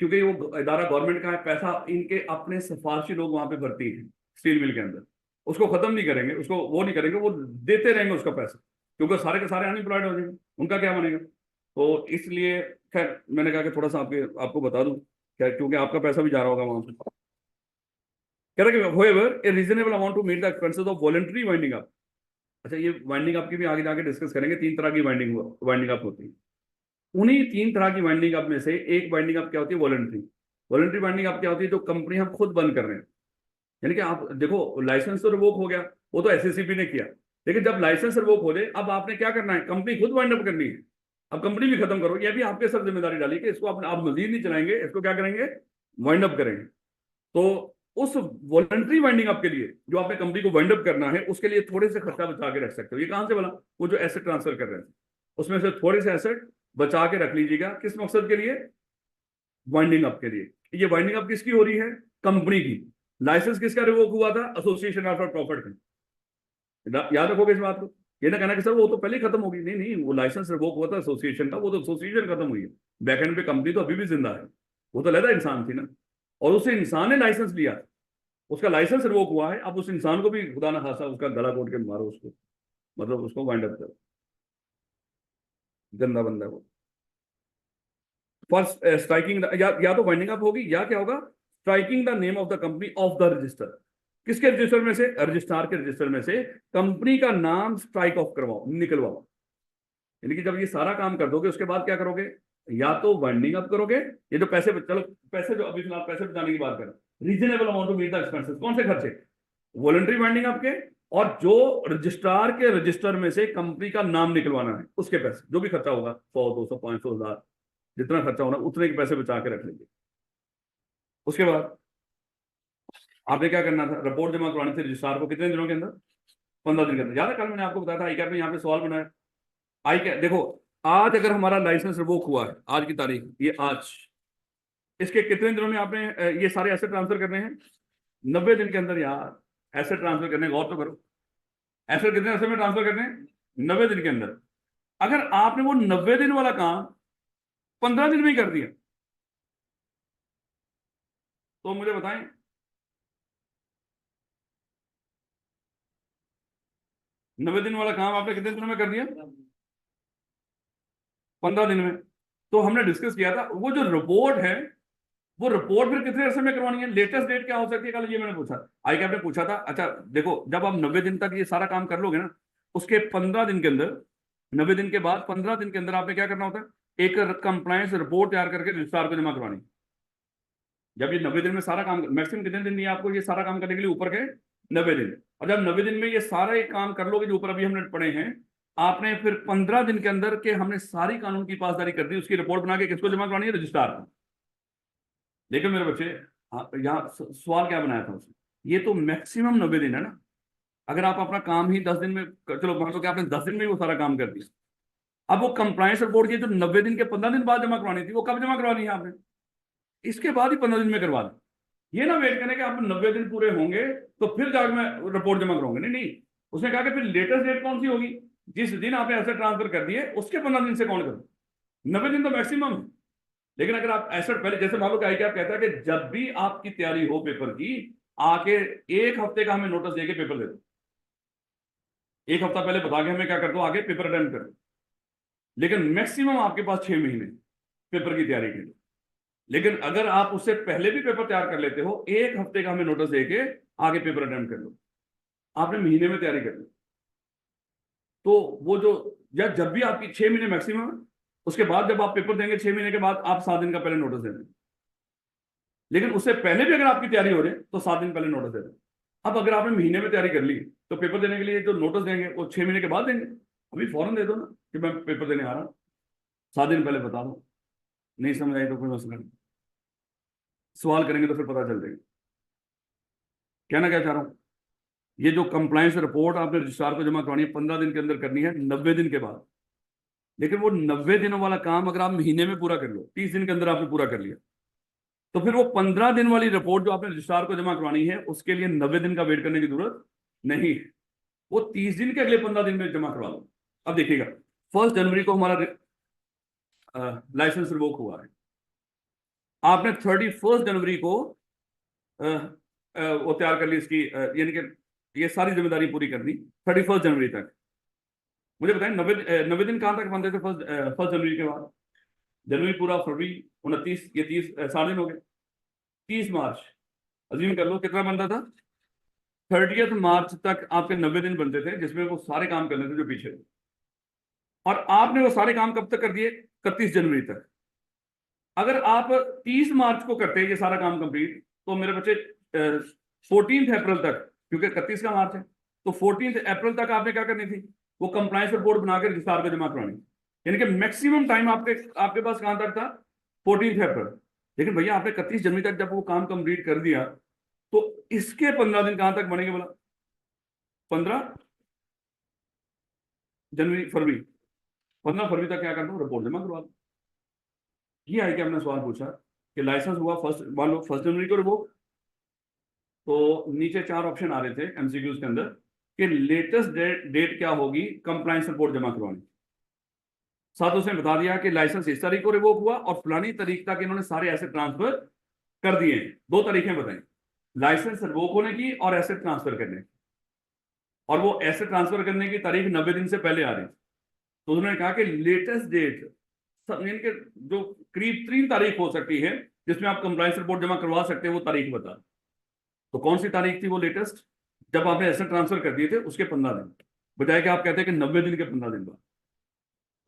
[SPEAKER 1] क्योंकि वो इदारा गवर्नमेंट का है, पैसा इनके अपने सिफारशी लोग वहां पे भरती हैं स्टील मिल के अंदर, उसको खत्म नहीं करेंगे, उसको वो नहीं करेंगे, वो देते रहेंगे उसका पैसा, क्योंकि सारे के सारे अनएम्प्लॉयड हो जाएंगे, उनका क्या बनेगा। तो इसलिए खैर मैंने कहा कि थोड़ा सा आपको बता दूं क्या, क्योंकि आपका पैसा भी जा रहा होगा वहां पे। कह रहा है कि however a reasonable amount to meet the expenses of voluntary winding up। अच्छा, ये वाइंडिंग अप की भी आगे जाके डिस्कस करेंगे, तीन तरह की वाइंडिंग अप होती है। उन्हीं 3 तरह की वाइंडिंग अप में से एक वाइंडिंग अप क्या होती है, वॉलंटरी। वॉलंटरी वाइंडिंग अप क्या होती है, जो कंपनी हम खुद बंद कर रहे हैं। यानी कि आप देखो, लाइसेंस तो रिवोक हो गया, वो तो एसएससीबी ने किया, लेकिन जब लाइसेंस रिवोक हो जाए, अब आपने क्या करना है, कंपनी खुद वाइंड अप करनी है। अब कंपनी भी खत्म करो, ये भी आपके सर जिम्मेदारी डाली कि इसको आप मजीद नहीं चलाएंगे, इसको क्या करेंगे, वाइंड अप करेंगे। तो उस वॉलंटरी वाइंडिंग अप के लिए जो आपने कंपनी को वाइंड अप करना है, उसके लिए थोड़े से खर्चा बचा के रख सकते हो। ये कहां से बना, वो जो एसेट ट्रांसफर कर रहे हैं उसमें से थोड़े से एसेट बचा के रख लीजिएगा। किस मकसद के लिए, वाइंडिंग अप के लिए। ये वाइंडिंग अप किसकी हो रही है, कंपनी की। लाइसेंस किसका रिवोक हुआ था, एसोसिएशन ऑफ प्रॉफिट का। याद रखोगे इस बात को, ये ना कहना कि सर वो तो पहले ही खत्म होगी, नहीं नहीं, वो लाइसेंस रिवोक हुआ था एसोसिएशन का, वो तो एसोसिएशन खत्म हुई है। बैकएंड पे कंपनी तो अभी भी जिंदा है, वो तो लहदा इंसान थी ना, और उस इंसान ने लाइसेंस लिया, उसका लाइसेंस रिवोक हुआ है। अब उस इंसान को भी खुदा ना खासा उसका गला घोट के मारो उसको, मतलब उसको वाइंड अप करो, गंदा बंदा है वो। फर्स्ट स्ट्राइकिंग, या तो वाइंडिंग अप होगी या क्या होगा, striking the name of the company of the register. किसके रजिस्टर में से, रजिस्ट्रार के रजिस्टर में से कंपनी का नाम स्ट्राइक ऑफ करवाओ, निकलवाओ। यानी कि जब ये सारा काम कर दोगे, उसके बाद क्या करोगे, या तो वाइंडिंग अप करोगे, ये जो पैसे, चलो पैसे जो अभी फिलहाल पैसे बचाने की बात कर, reasonable amount to meet the expenses, कौन से खर्चे, वॉलंटरी वाइंडिंग अप के, और जो रजिस्ट्रार के रजिस्टर में से कंपनी का नाम निकलवाना है उसके पैसे, जो भी खर्चा होगा, 100 200 500 1000, जितना खर्चा होना उतने के पैसे बचा के रख लेंगे। उसके बाद आपने क्या करना था, रिपोर्ट जमा करवानी थी रजिस्ट्रार को कितने दिनों के अंदर, 15 दिन के अंदर। याद है कल मैंने आपको बताया था आई कैप में, यहाँ पे सवाल बनाया। आई कैप देखो, आज अगर हमारा लाइसेंस रिवोक हुआ है, आज की तारीख, ये आज, इसके कितने दिनों में आपने ये सारे एसेट ट्रांसफर करने हैं, 90 दिन के अंदर। यार एसेट ट्रांसफर करने, गौर तो करो, एसेट कितने अरसे में ट्रांसफर करने हैं, 90 दिन के अंदर। अगर आपने वो 90 दिन वाला काम 15 दिन में ही कर दिया, तो मुझे बताएं, 90 दिन वाला काम आपने कितने दिनों में कर दिया, 15 दिन में। तो हमने डिस्कस किया था, वो जो रिपोर्ट है, वो रिपोर्ट फिर कितने अरसे में करवानी है, लेटेस्ट डेट क्या हो सकती है, कल ये मैंने पूछा, आई कैप ने पूछा था। अच्छा देखो, जब आप 90 दिन तक ये सारा काम कर लोगे ना, उसके 15 दिन के अंदर, 90 दिन के बाद 15 दिन के अंदर आपने क्या करना होता है, एक कंप्लायंस रिपोर्ट तैयार करके रजिस्ट्रार को जमा करवानी। जब ये 90 दिन में सारा काम, मैक्सिमम कितने दिन दिए आपको ये सारा काम करने के लिए, ऊपर के 90 दिन। और जब 90 दिन में ये सारा एक काम कर लोगे जो ऊपर अभी हमने पढ़े हैं, आपने फिर 15 दिन के अंदर के हमने सारी कानून की पासदारी कर दी, उसकी रिपोर्ट बना के किसको जमा करवानी है, रजिस्ट्रार को। लेकिन मेरे बच्चे, यहाँ सवाल क्या बनाया था उसने, ये तो मैक्सिमम 90 दिन है ना। अगर आप अपना काम ही 10 दिन में चलो मान लो कि आपने 10 दिन में वो सारा काम कर दिया, अब वो कंप्लायंस रिपोर्ट की जो 90 दिन के 15 दिन बाद जमा करवानी थी, वो कब जमा करवानी है आपने, इसके बाद ही 15 दिन में करवा दें। ये ना वेट करने के आप 90 दिन पूरे होंगे तो फिर जाकर मैं रिपोर्ट जमा कराऊंगा, नहीं नहीं। उसने कहा कि फिर लेटेस्ट डेट कौन सी होगी, जिस दिन आपने एसेट ट्रांसफर कर दिए उसके 15 दिन से काउंट करो। 90 दिन तो मैक्सिमम है। लेकिन अगर आप एसेट पहले, जैसे मान लो क्या कहता है कि जब भी आपकी तैयारी हो पेपर की, आके 1 हफ्ते का हमें नोटिस देके पेपर दे दो, 1 हफ्ता पहले बता के हमें क्या कर दो, आगे पेपर अटेम्प्ट कर दो। लेकिन मैक्सिमम आपके पास 6 महीने पेपर की तैयारी के लिए। लेकिन अगर आप उससे पहले भी पेपर तैयार कर लेते हो, 1 हफ्ते का हमें नोटिस देके आगे पेपर अटेम्प्ट कर लो, आपने महीने में तैयारी कर ली। तो वो जो, या जब भी आपकी 6 महीने मैक्सिमम है, उसके बाद जब आप पेपर देंगे 6 महीने के बाद, आप 7 दिन का पहले नोटिस दे दें। लेकिन उससे पहले भी अगर आपकी तैयारी हो जाए तो 7 दिन पहले नोटिस दे दें। अब अगर आपने महीने में तैयारी कर ली, तो पेपर देने के लिए जो नोटिस देंगे वो 6 महीने के बाद देंगे। अभी फौरन दे दो ना कि मैं पेपर देने आ रहा हूँ, 7 दिन पहले बता दो। नहीं समझ आई तो कोई मसला नहीं, सवाल करेंगे तो फिर पता चल जाएगा। कहना क्या चाह रहा हूँ, ये जो कंप्लायंस रिपोर्ट आपने रजिस्ट्रार को जमा करवानी है 15 दिन के अंदर करनी है, 90 दिन के बाद। लेकिन वो 90 दिनों वाला काम अगर आप महीने में पूरा कर लो, 30 दिन के अंदर आपने पूरा कर लिया, तो फिर वो 15 दिन वाली रिपोर्ट जो आपने रजिस्ट्रार को जमा करवानी है, उसके लिए 90 दिन का वेट करने की जरूरत नहीं है। वो 30 दिन के अगले 15 दिन में जमा करवा लो। अब देखिएगा, 1 जनवरी को हमारा लाइसेंस रिवोक हुआ है, आपने 31 जनवरी को वो तैयार कर ली इसकी, यानी कि ये सारी जिम्मेदारी पूरी कर दी 31 जनवरी तक। मुझे बताएं, 90 दिन कहां तक बनते थे फर्स्ट जनवरी के बाद, जनवरी पूरा, फरवरी 29, ये 30 7 दिन हो गए। 30 मार्च अज्यूम कर लो कितना बनता था, 30 मार्च तक आपके 90 दिन बनते थे, जिसमें वो सारे काम करने थे जो पीछे थे। और आपने वो सारे काम कब तक कर दिए, 31 जनवरी तक। अगर आप 30 मार्च को करते हैं ये सारा काम कंप्लीट, तो मेरे बच्चे 14 अप्रैल तक, क्योंकि 31 का मार्च है, तो 14 अप्रैल तक आपने क्या करनी थी, वो कंप्लायंस रिपोर्ट बनाकर रजिस्ट्रार को जमा करवानी। यानी कि मैक्सिमम टाइम आपके आपके पास कहां तक था, 14 अप्रैल। लेकिन भैया आपने 31 जनवरी तक जब वो काम कंप्लीट कर दिया, तो इसके 15 दिन कहां तक बनेंगे बोला, 15 जनवरी फरवरी, 15 फरवरी तक क्या करना, रिपोर्ट जमा करवा दो। ये है कि हमने सवाल पूछा कि लाइसेंस हुआ फर्स्ट, मान लो 1 जनवरी को रिवोक, तो नीचे 4 ऑप्शन आ रहे थे एमसीक्यूज के अंदर कि लेटेस्ट डेट क्या होगी कंप्लायंस रिपोर्ट जमा करवाने। साथ उसने बता दिया कि लाइसेंस इस तारीख को रिवोक हुआ और फलानी तारीख तक इन्होंने सारे एसेट ट्रांसफर कर दिए। 2 तारीखें बताएं, लाइसेंस रिवोक होने की और एसेट ट्रांसफर करने की। और वो एसेट ट्रांसफर करने की तारीख 90 दिन से पहले आ रही। तो उन्होंने कहा कि लेटेस्ट डेट के जो करीब 3 तारीख हो सकती है जिसमें आप कंप्लायंस रिपोर्ट जमा करवा सकते हैं, वो तारीख बता। तो कौन सी तारीख थी वो लेटेस्ट, जब आपने एसेट ट्रांसफर कर दिए थे उसके 15 दिन, बजाय कि आप कहते हैं कि 90 दिन के 15 दिन बाद।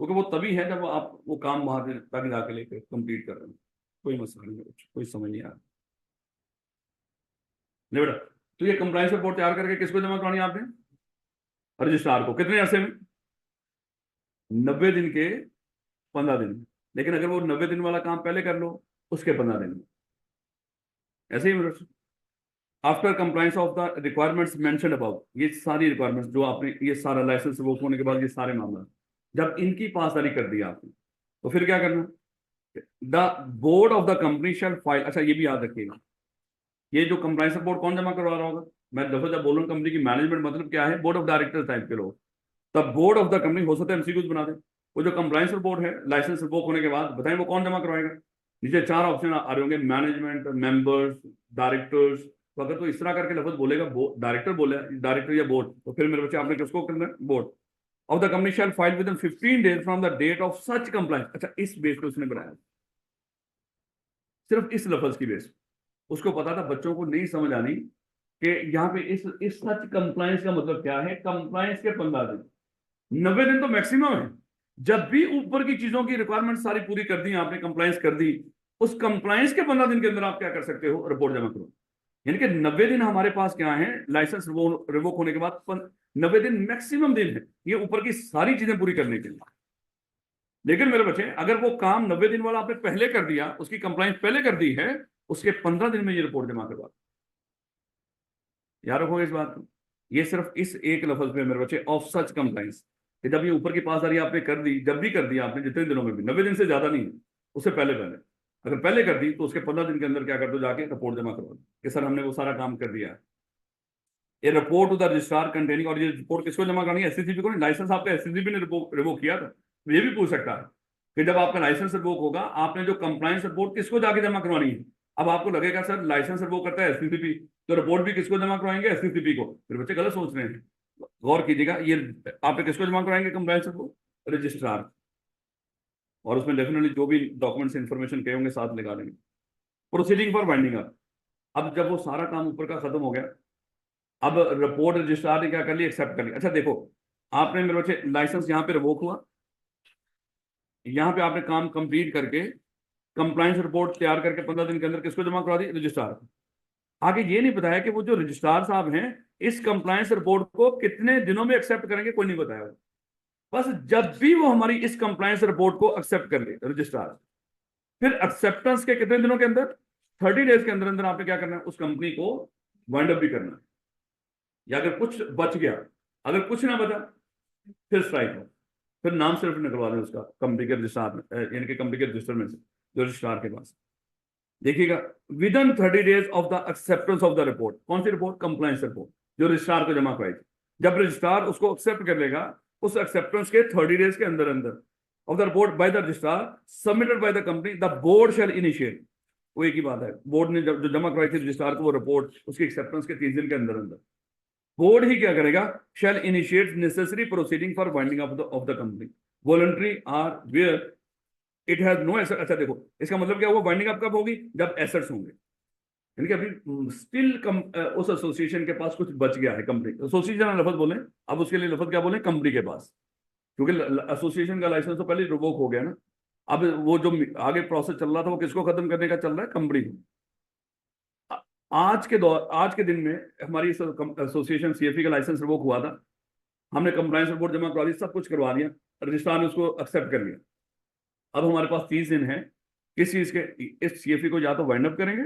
[SPEAKER 1] क्योंकि वो तभी है जब आप वो काम वहां तक जाके लेकर कंप्लीट कर रहे हैं। कोई मसला नहीं है, कोई समझ नहीं आ रहा। नहीं बेटा, तो ये कंप्लायंस रिपोर्ट तैयार करके किसको जमा करवानी है आपने, रजिस्ट्रार को। कितने अरसे में, 90 दिन के 15 दिन में। लेकिन अगर वो 90 दिन वाला काम पहले कर लो, उसके 15 दिन में। ऐसे ही मेरे after compliance of the requirements mention about, ये सारी रिक्वायरमेंट्स जो आपने, ये सारा लाइसेंस रिवोक होने के बाद ये सारे मामला जब इनकी पासदारी कर दिया आपने, तो फिर क्या करना, the board of the company shall file. अच्छा ये भी याद रखिएगा, ये जो कंप्लायंस रिपोर्ट कौन जमा करवा रहा होगा, मैं दफा जब बोल रहा हूँ कंपनी की मैनेजमेंट मतलब क्या है, बोर्ड ऑफ डायरेक्टर टाइप के लोग। तब बोर्ड ऑफ द कंपनी, हो सकता है एमसीक्यूज बना दे, वो जो कंप्लायंस रिपोर्ट है लाइसेंस रिवोक होने के बाद, बताएं वो कौन जमा करवाएगा। नीचे 4 ऑप्शन आ रहे होंगे, मैनेजमेंट, मेंबर्स, डायरेक्टर्स। तो अगर तो इस तरह करके लफ्ज बोलेगा, डायरेक्टर बोले, डायरेक्टर या बोर्ड, तो फिर मेरे बच्चे आपने किसको करना है, board of the company shall file within 15 days from the date of such compliance. अच्छा इस बेस पे उसने बनाया, सिर्फ इस लफ्ज की बेस। उसको पता था बच्चों को नहीं समझ आनी कि यहाँ पे इस सच कंप्लायंस का मतलब क्या है। कंप्लायंस के 15 दिन, 90 दिन तो मैक्सिमम है। जब भी ऊपर की चीजों की रिक्वायरमेंट सारी पूरी कर दी आपने, कंप्लायंस कर दी, उस कंप्लायंस के 15 दिन के अंदर आप क्या कर सकते हो, रिपोर्ट जमा करो। यानी कि 90 दिन हमारे पास क्या है, लाइसेंस रिवोक होने के बाद 90 दिन मैक्सिमम दिन है ये ऊपर की सारी चीजें पूरी करने के लिए। लेकिन मेरे बच्चे अगर वो काम 90 दिन वाला आपने पहले कर दिया, उसकी कंप्लायंस पहले कर दी है, उसके 15 दिन में ये रिपोर्ट जमा करवा, याद रखोगे इस बात को। ये सिर्फ इस एक लफ्ज में मेरे बच्चे, ऑफ सच कंप्लायंस, कि जब ये ऊपर की पासदारी आपने कर दी, जब भी कर दिया आपने, जितने दिनों में भी, 90 दिन से ज्यादा नहीं है, उससे पहले पहले अगर पहले कर दी तो उसके 15 दिन के अंदर क्या कर दो, जाके रिपोर्ट जमा करवा दो कि सर हमने वो सारा काम कर दिया है। ये report to the registrar containing, और ये रिपोर्ट किसको जमा करनी है, एससीसीबी को नहीं। लाइसेंस आपका एससीसीबी ने रिवोक किया था, तो ये भी पूछ सकता है कि जब आपका लाइसेंस रिवोक होगा, आपने जो कंप्लायंस रिपोर्ट किसको जाके जमा करवानी है। अब आपको लगेगा सर लाइसेंस रिवोक करता है एससीसीबी, तो रिपोर्ट भी किसको जमा करवाएंगे, एससीसीबी को। फिर बच्चे गलत सोच रहे हैं, गौर कीजिएगा। ये आप किसको जमा कराएंगे कंप्लायंस रिपोर्ट, रजिस्ट्रार। और उसमें डेफिनेटली जो भी डॉक्यूमेंट्स इंफॉर्मेशन कहे होंगे साथ लगा देंगे। प्रोसीडिंग फॉर बाइंडिंग अप, अब जब वो सारा काम ऊपर का खत्म हो गया, अब रिपोर्ट रजिस्ट्रार ने क्या कर ली, एक्सेप्ट कर लिया। अच्छा देखो, आपने मेरे बच्चे लाइसेंस यहाँ पे रिवोक हुआ, यहाँ पे आपने काम कंप्लीट करके कंप्लायंस रिपोर्ट तैयार करके 15 दिन के अंदर किसको जमा करा दी, रजिस्ट्रार। आगे ये नहीं बताया कि वो जो रजिस्ट्रार साहब हैं इस कंप्लायंस रिपोर्ट को कितने दिनों में एक्सेप्ट करेंगे, कोई नहीं बताया। बस जब भी वो हमारी इस कंप्लायंस रिपोर्ट को एक्सेप्ट कर ले रजिस्ट्रार, फिर एक्सेप्टेंस के कितने दिनों के अंदर, 30 डेज के अंदर अंदर आपने क्या करना है, उस कंपनी को वाइंड अप भी करना है। या अगर कुछ बच गया, अगर कुछ ना बचा, फिर स्ट्राइक हो, फिर नाम सिर्फ निकलवा दें उसका कंपनी के रजिस्ट्रार में, यानी कि कंपनी के रजिस्टर में से, जो रजिस्ट्रार के पास। देखिएगा, with in 30 days of the acceptance of the report. कौन सी रिपोर्ट, कंप्लायंस रिपोर्ट, जो रजिस्ट्रार को जमा कराई थी। जब रजिस्ट्रार उसको एक्सेप्ट कर लेगा, उस एक्सेप्टेंस के 30 डेज के अंदर अंदर of the report by the registrar submitted by the company, the board shall initiate. वो एक ही बात है, बोर्ड ने जो जमा कराई थी रजिस्ट्रार को वो रिपोर्ट, उसकी एक्सेप्टेंस के 30 दिन के अंदर अंदर बोर्ड ही क्या करेगा, shall initiate necessary proceeding for winding of the company, voluntary or where it has no asset. अच्छा देखो, इसका मतलब क्या हुआ, बाइंडिंग अप कब होगी, जब एसेट्स होंगे। यानी कि अभी स्टिल उस एसोसिएशन के पास कुछ बच गया है, कंपनी, एसोसिएशन लफ्ज बोले, अब उसके लिए लफ्ज क्या बोले, कंपनी के पास, क्योंकि एसोसिएशन का लाइसेंस तो पहले रिवोक हो गया ना। अब वो जो आगे प्रोसेस चल रहा था वो किसको खत्म करने का चल रहा है, कंपनी को। आज के दिन में हमारी एसोसिएशन सीएफई का लाइसेंस रिवोक हुआ था, हमने कंप्लायंस रिपोर्ट जमा करवा दी, सब कुछ करवा दिया, रजिस्ट्रार ने उसको एक्सेप्ट कर लिया। अब हमारे पास 30 दिन है, किस चीज के, इस सीएफई को या तो वाइंड अप करेंगे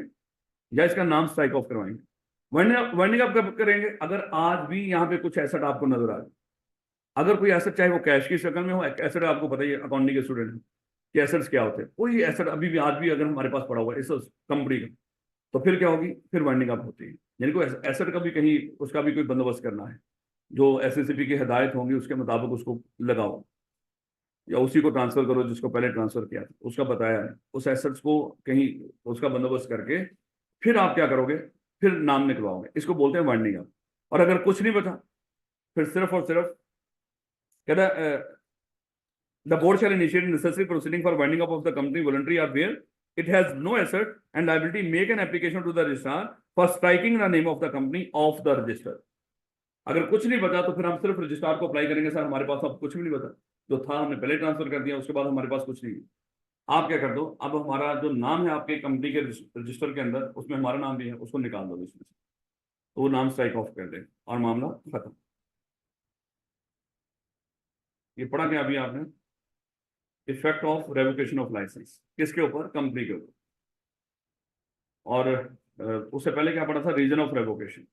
[SPEAKER 1] या इसका नाम स्ट्राइक ऑफ करवाएंगे। वाइंडिंग अप कब करेंगे, अगर आज भी यहाँ पे कुछ एसेट आपको नजर आ जाए, अगर कोई एसेट चाहे वो कैश की शक्ल में हो, एसेट आपको पता ही है अकाउंटिंग के स्टूडेंट कि एसेट्स क्या होते हैं, कोई एसेट अभी भी आज भी अगर हमारे पास पड़ा हुआ है इस कंपनी का, तो फिर क्या होगी, फिर वाइंडिंग अप होती है। यानी कोई एसेट का भी कहीं उसका भी कोई बंदोबस्त करना है, जो एसएससीपी की हिदायत होंगी उसके मुताबिक उसको लगाओ, या उसी को ट्रांसफर करो जिसको पहले ट्रांसफर किया था, उसका बताया है, उस एसेट्स को कहीं उसका बंदोबस्त करके फिर आप क्या करोगे, फिर नाम निकलवाओगे, इसको बोलते हैं वाइंडिंग अप। और अगर कुछ नहीं बचा, फिर सिर्फ और सिर्फ कहता the board shall initiate necessary proceeding for winding up of the company voluntary और where it has no asset and liability, make an application to the registrar for striking the name of the company of the register. अगर कुछ नहीं बचा तो फिर हम सिर्फ registrar को अप्लाई करेंगे, सर हमारे पास अब कुछ भी नहीं बचा, जो था हमने पहले ट्रांसफर कर दिया, उसके बाद हमारे पास कुछ नहीं है। आप क्या कर दो, अब हमारा जो नाम है आपके कंपनी के रजिस्टर के अंदर, उसमें हमारा नाम भी है, उसको निकाल दो इसमें से, तो वो नाम स्ट्राइक ऑफ कर दे और मामला खत्म। ये पढ़ा क्या अभी आपने, effect of revocation of licence, किसके ऊपर, कंपनी के ऊपर। और उससे पहले क्या पढ़ा था, रीजन ऑफ रेवोकेशन।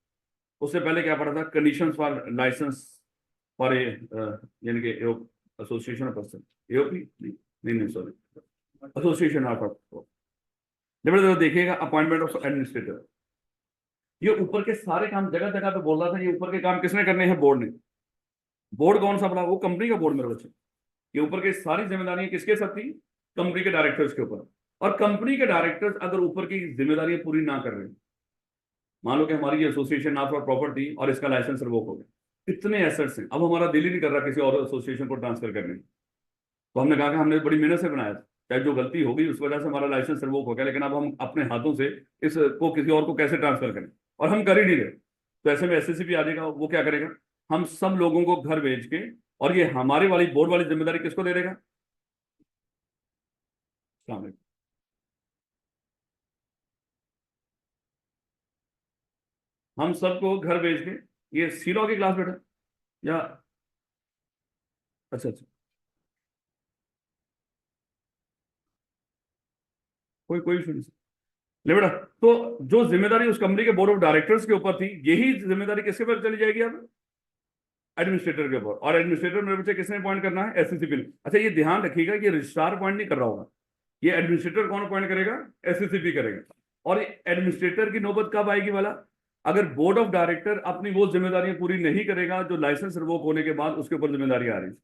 [SPEAKER 1] उससे पहले क्या पढ़ा था, conditions for licence for a यानी कि एसोसिएशन ऑफ पर्सन, एओपी नहीं सॉरी, एसोसिएशन ऑफ। जब देखिएगा अपॉइंटमेंट ऑफ एडमिनिस्ट्रेटर, ये ऊपर के सारे काम जगह जगह पे बोल रहा था, ये ऊपर के काम किसने करने हैं, बोर्ड ने। बोर्ड कौन सा बड़ा, वो कंपनी का बोर्ड मेरे बच्चे। ये ऊपर की सारी जिम्मेदारियां किसके साथ थी, कंपनी के डायरेक्टर्स के ऊपर। और कंपनी के डायरेक्टर्स अगर ऊपर की जिम्मेदारियां पूरी ना कर रहे, मान लो कि हमारी ये एसोसिएशन ना फॉर प्रॉफिट थी और इसका लाइसेंस रिवोक हो गया, इतने एसेट्स हैं, अब हमारा दिल ही नहीं कर रहा किसी और एसोसिएशन को ट्रांसफर करने, तो हमने कहा कि हमने बड़ी मेहनत से बनाया था, चाहे जो गलती होगी उस वजह से हमारा लाइसेंस रिवोक हो गया, लेकिन अब हम अपने हाथों से इसको किसी और को कैसे ट्रांसफर करें, और हम कर ही नहीं रहे। तो ऐसे में एसएससीपी आ जाएगा, वो क्या करेगा, हम सब लोगों को घर भेज के, और ये हमारी वाली बोर्ड वाली जिम्मेदारी किसको दे देगा, सामने। हम सबको घर भेज के, ये सी लॉ की क्लास बेटा या, अच्छा अच्छा, कोई कोई इशू नहीं, ले बेटा। तो जो जिम्मेदारी उस कंपनी के बोर्ड ऑफ डायरेक्टर्स के ऊपर थी, यही जिम्मेदारी किसके ऊपर चली जाएगी अब, एडमिनिस्ट्रेटर के ऊपर। और एडमिनिस्ट्रेटर मेरे बच्चे किसने अपॉइंट करना है, एससीसीपी ने। अच्छा ये ध्यान रखिएगा कि रजिस्ट्रार अपॉइंट नहीं कर रहा होगा, ये एडमिनिस्ट्रेटर कौन अपॉइंट करेगा, एससीसीपी करेगा। और एडमिनिस्ट्रेटर की नौबत कब आएगी वाला, अगर बोर्ड ऑफ डायरेक्टर अपनी वो जिम्मेदारियां पूरी नहीं करेगा जो लाइसेंस रिवोक होने के बाद उसके ऊपर जिम्मेदारी आ रही है।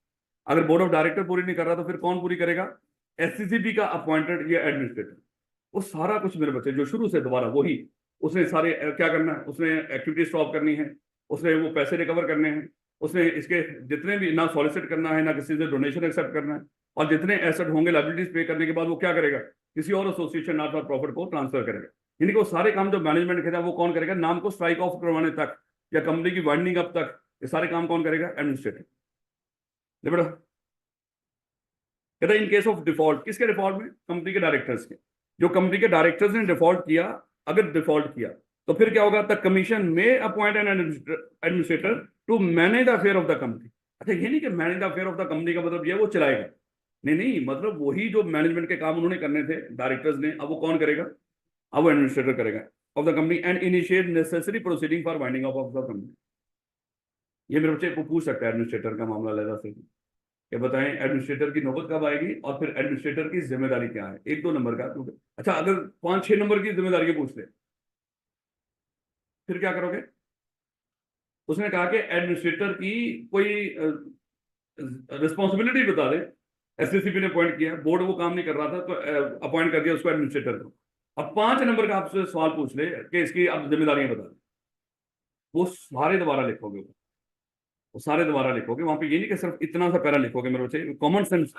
[SPEAKER 1] अगर बोर्ड ऑफ डायरेक्टर पूरी नहीं कर रहा तो फिर कौन पूरी करेगा, एससीसीपी का अपॉइंटेड या एडमिनिस्ट्रेटर। वो सारा कुछ मेरे बच्चे जो शुरू से दोबारा वही, उसने सारे क्या करना है, उसने एक्टिविटी स्टॉप करनी है, उसने वो पैसे रिकवर करने हैं, उसने इसके जितने भी ना सॉलिसिट करना है ना किसी से डोनेशन एक्सेप्ट करना है, और जितने एसेट होंगे लाइबिलिटीज पे करने के बाद वो क्या करेगा, किसी और एसोसिएशन नॉट फॉर प्रॉफिट को ट्रांसफर करेगा। यानी कि वो सारे काम जो मैनेजमेंट कहता है वो कौन करेगा, नाम को स्ट्राइक ऑफ करवाने तक या कंपनी की वाइंडिंग अप तक, ये सारे काम कौन करेगा, एडमिनिस्ट्रेटर। बेटा कहता है इन केस ऑफ डिफॉल्ट, किसके डिफॉल्ट में, कंपनी के डायरेक्टर्स के। जो कंपनी के डायरेक्टर्स ने डिफॉल्ट किया, अगर डिफॉल्ट किया तो फिर क्या होगा, द कमीशन में appoint an administrator to manage the affair of the company. अच्छा ये नहीं कि manage the affair of the company का मतलब ये वो चलाएगा, नहीं नहीं, मतलब वही जो मैनेजमेंट के काम उन्होंने करने थे डायरेक्टर्स ने, अब वो कौन करेगा, अब वो एडमिनिस्ट्रेटर करेगा of the company and initiate necessary proceeding for winding up of the company. ये मेरे बच्चे को पूछ सकता है एडमिनिस्ट्रेटर का मामला लेगा से कि बताएं एडमिनिस्ट्रेटर की नौबत कब आएगी और फिर एडमिनिस्ट्रेटर की जिम्मेदारी क्या है, 1-2 नंबर का। अच्छा अगर 5-6 नंबर की जिम्मेदारी पूछ ले फिर क्या करोगे, उसने कहा कि एडमिनिस्ट्रेटर की कोई रिस्पॉन्सिबिलिटी बता दे, एससीसीपी ने अपॉइंट किया, बोर्ड वो काम नहीं कर रहा था तो अपॉइंट कर दिया उसको एडमिनिस्ट्रेटर को। अब 5 नंबर का आपसे सवाल पूछ ले कि इसकी अब जिम्मेदारियां बता दे, वो सारे दोबारा लिखोगे, वो सारे दोबारा लिखोगे, वहां पे ये नहीं कि सिर्फ इतना सा पैरा लिखोगे मेरे बच्चे, कॉमन सेंस।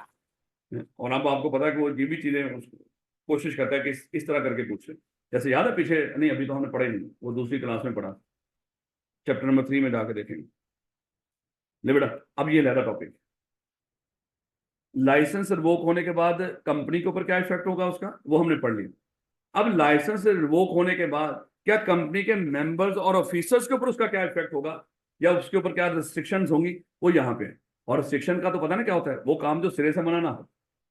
[SPEAKER 1] और अब आपको पता है कि वो ये भी चीजें कोशिश करता है कि इस तरह करके पूछे। जैसे याद है पीछे, नहीं अभी तो हमने पढ़ा ही नहीं, वो दूसरी क्लास में पढ़ा, चैप्टर नंबर 3 में जाकर देखेंगे। ले बेटा अब ये लहरा टॉपिक, लाइसेंस रिवोक होने के बाद कंपनी के ऊपर क्या इफेक्ट होगा उसका, वो हमने पढ़ लिया। अब लाइसेंस रिवोक होने के बाद क्या कंपनी के मेंबर्स और ऑफिसर्स के ऊपर उसका क्या इफेक्ट होगा, या उसके ऊपर क्या रिस्ट्रिक्शंस होंगी, वो यहाँ पे है। और रिस्ट्रिक्शन का तो पता ना क्या होता है, वो काम जो सिरे से मना ना हो,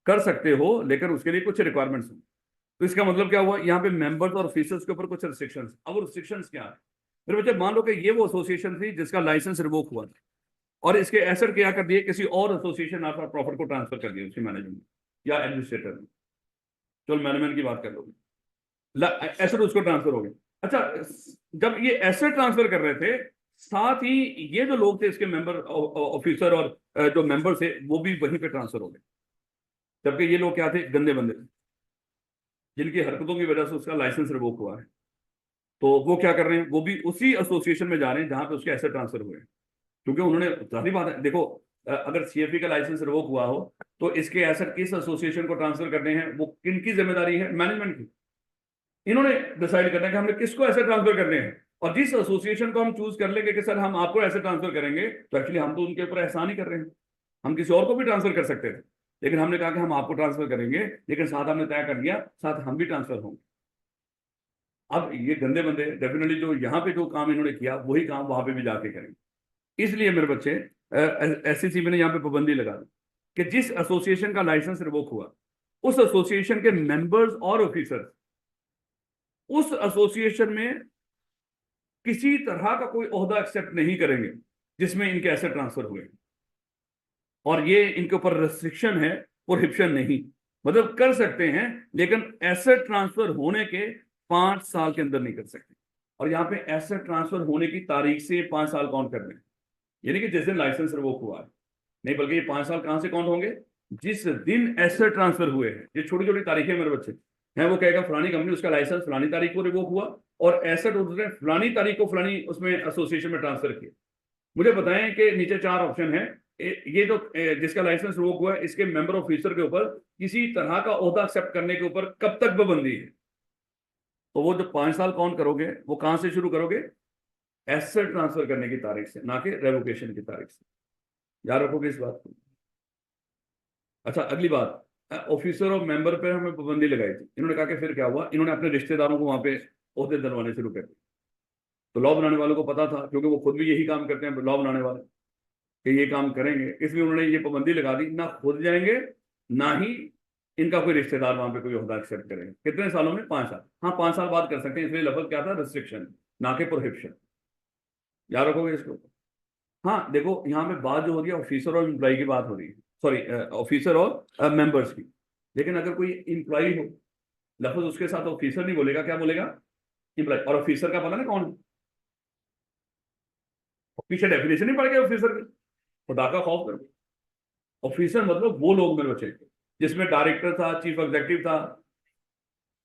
[SPEAKER 1] कर सकते हो लेकिन उसके लिए कुछ रिक्वायरमेंट्स हो। तो इसका मतलब क्या हुआ, यहाँ पे मेंबर्स और ऑफिसर्स के ऊपर कुछ रिस्ट्रिक्शंस। अब रिस्ट्रिक्शंस क्या है, फिर बच्चे मान लो कि ये वो एसोसिएशन थी जिसका लाइसेंस रिवोक हुआ था, और इसके एसेट क्या कर दिए, किसी और एसोसिएशन ऑफ प्रॉफिट को ट्रांसफर कर दिया उसके मैनेजमेंट या एडमिनिस्ट्रेटर में। चलो मैनेजमेंट की बात कर लो, एसेट उसको ट्रांसफर हो गए। अच्छा, जब ये एसेट ट्रांसफर कर रहे थे, साथ ही ये जो लोग थे इसके मेंबर ऑफिसर और जो मेंबर थे वो भी वहीं पे ट्रांसफर हो गए। जबकि ये लोग क्या थे, गंदे बंदे, जिनकी हरकतों की वजह से उसका लाइसेंस रिवोक हुआ है। तो वो क्या कर रहे हैं, वो भी उसी एसोसिएशन में जा रहे हैं जहां पे उसके एसेट ट्रांसफर हुए हैं। क्योंकि उन्होंने, सारी बात है देखो, अगर सीएफपी का लाइसेंस रिवोक हुआ हो तो इसके एसेट किस एसोसिएशन को ट्रांसफर करने हैं, वो किनकी जिम्मेदारी है, मैनेजमेंट की। इन्होंने डिसाइड करना है कि हमने किसको ऐसे ट्रांसफर करने हैं। और जिस एसोसिएशन को हम चूज कर लेंगे कि सर हम आपको ऐसे ट्रांसफर करेंगे, तो एक्चुअली हम तो उनके ऊपर एहसान ही कर रहे हैं। हम किसी और को भी ट्रांसफर कर सकते थे, लेकिन हमने कहा कि हम आपको ट्रांसफर करेंगे, लेकिन साथ हमने तय कर दिया साथ हम भी ट्रांसफर होंगे। अब ये गंदे बंदे डेफिनेटली जो यहाँ पे जो काम इन्होंने किया वही काम वहां पे भी जाके करेंगे। इसलिए मेरे बच्चे, एससीसीबी ने यहाँ पे पाबंदी लगा दी कि जिस एसोसिएशन का लाइसेंस रिवोक हुआ, उस एसोसिएशन के मेंबर्स और ऑफिसर्स उस एसोसिएशन में किसी तरह का कोई ओहदा एक्सेप्ट नहीं करेंगे जिसमें इनके एसेट ट्रांसफर हुए। और ये इनके ऊपर रेस्ट्रिक्शन है, प्रोहिबिशन नहीं। मतलब कर सकते हैं लेकिन एसेट ट्रांसफर होने के 5 साल के अंदर नहीं कर सकते। और यहाँ पे एसेट ट्रांसफर होने की तारीख से 5 साल काउंट कर रहे हैं, यानी कि जिस दिन लाइसेंस रिवोक हुआ है, नहीं बल्कि ये 5 साल कहां से काउंट होंगे, जिस दिन एसेट ट्रांसफर हुए हैं। ये छोटी छोटी तारीखें मेरे बच्चे हैं, वो कहेगा फलानी कंपनी उसका लाइसेंस फलानी तारीख को रिवोक हुआ और एसेट उसने फलानी तारीख को फलानी उसमें एसोसिएशन में ट्रांसफर किया। मुझे बताएं कि नीचे 4 ऑप्शन है, ये जो जिसका लाइसेंस रिवोक हुआ है इसके मेंबर ऑफिसर के ऊपर किसी तरह का ओहदा एक्सेप्ट करने के ऊपर कब तक पाबंदी है। तो वो जो 5 साल काउंट करोगे वो कहां से शुरू करोगे, एसेट ट्रांसफर करने की तारीख से, ना कि रेवोकेशन की तारीख से। याद रखोगे इस बात को। अच्छा, अगली बात, ऑफिसर और मेंबर पर हमें पाबंदी लगाई थी। इन्होंने कहा कि फिर क्या हुआ, इन्होंने अपने रिश्तेदारों को वहां पे ओहदे दिलवाने शुरू कर दिए। तो लॉ बनाने वालों को पता था, क्योंकि वो खुद भी यही काम करते हैं लॉ बनाने वाले, कि ये काम करेंगे, इसलिए उन्होंने ये पाबंदी लगा दी, ना खुद जाएंगे ना ही इनका कोई रिश्तेदार वहां पे कोई ओहदा एक्सेप्ट करेंगे। कितने सालों में, 5 साल। हाँ, 5 साल बाद कर सकते हैं, इसलिए लफ्ज क्या था, रिस्ट्रिक्शन, ना कि प्रोहिबिशन। याद रखोगे इसको। हाँ देखो, यहाँ पे बात जो हो रही है ऑफिसर और एम्प्लॉय की बात हो रही है, सॉरी, ऑफिसर और मेंबर्स की। लेकिन अगर कोई एम्प्लॉय हो, लफ्ज उसके साथ ऑफिसर नहीं बोलेगा, क्या बोलेगा, एम्प्लॉय। और ऑफिसर का पता ना कौन है, पीछे डेफिनेशन नहीं पड़ गया ऑफिसर की, खुदा का खौफ करो। ऑफिसर मतलब वो लोग मेरे बच्चे जिसमें डायरेक्टर था, चीफ एग्जीक्यूटिव था,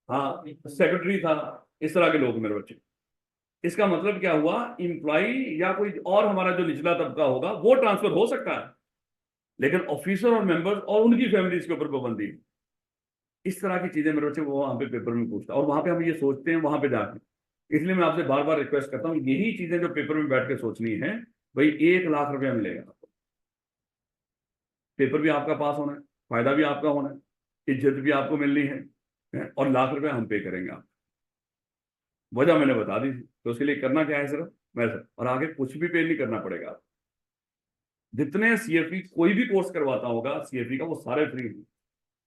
[SPEAKER 1] हाँ सेक्रेटरी था, इस तरह के लोग मेरे बच्चे। इसका मतलब क्या हुआ, इंप्लॉय या कोई और हमारा जो निचला तबका होगा वो ट्रांसफर हो सकता है, लेकिन ऑफिसर और मेंबर्स और उनकी फैमिलीज के ऊपर पाबंदी है। इस तरह की चीजें मेरे बच्चे वो वहां पे पेपर में पूछता है, और वहां पे हम ये सोचते हैं वहां पे जाके। इसलिए मैं आपसे बार बार रिक्वेस्ट करता हूँ, यही चीजें जो पेपर में बैठ के सोचनी है, भाई 1 लाख रुपया मिलेगा, पेपर भी आपका पास होना है, फायदा भी आपका होना है, इज्जत भी आपको मिलनी है, और लाख रुपया हम पे करेंगे आप। वजह मैंने बता दी थी, तो उसके लिए करना क्या है, सिर्फ वैसा, और आगे कुछ भी पे नहीं करना पड़ेगा। जितने सीएफई कोई भी कोर्स करवाता होगा सीएफई का, वो सारे फ्री हैं।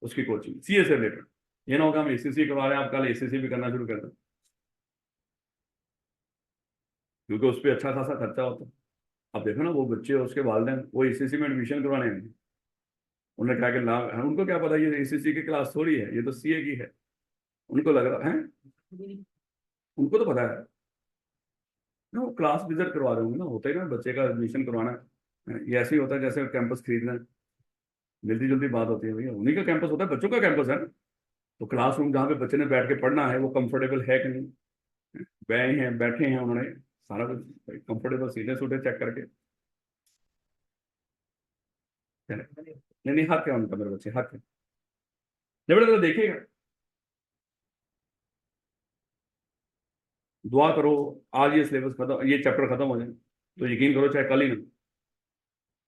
[SPEAKER 1] उसकी कोचिंग सीए से रिलेटेड, ये ना होगा हम एसीसी करवा रहे हैं, आप कल एसीसी भी करना शुरू कर दें, क्योंकि उस पर अच्छा खासा खर्चा होता है। अब देखो ना, वो बच्चे उसके वालदेन वो एसीसी में एडमिशन करवाने हैं, उन्होंने कहा कि लाभ, उनको क्या पता ये एसीसी की क्लास थोड़ी है, ये तो सीए की है। उनको लग रहा है, उनको तो पता है ना, वो क्लास विजिट करवा रहे होंगे ना, होता ही ना, बच्चे का एडमिशन करवाना है, ये ऐसे ही होता है जैसे कैंपस खरीदना है, मिलती जुलती बात होती है भैया, उन्हीं का कैंपस होता है, बच्चों का कैंपस है ना। तो क्लासरूम जहाँ पे बच्चे ने बैठ के पढ़ना है वो कंफर्टेबल है कि नहीं, गए हैं बैठे हैं उन्होंने, सारा कुछ कंफर्टेबल सीधे सूधे चेक करके। नहीं नहीं, हक है उनका, मेरे बच्चे हक है, नहीं बेटा तो देखिएगा, दुआ करो आज ये सिलेबस खत्म, ये चैप्टर खत्म हो जाए, तो यकीन करो चाहे कल ही ना,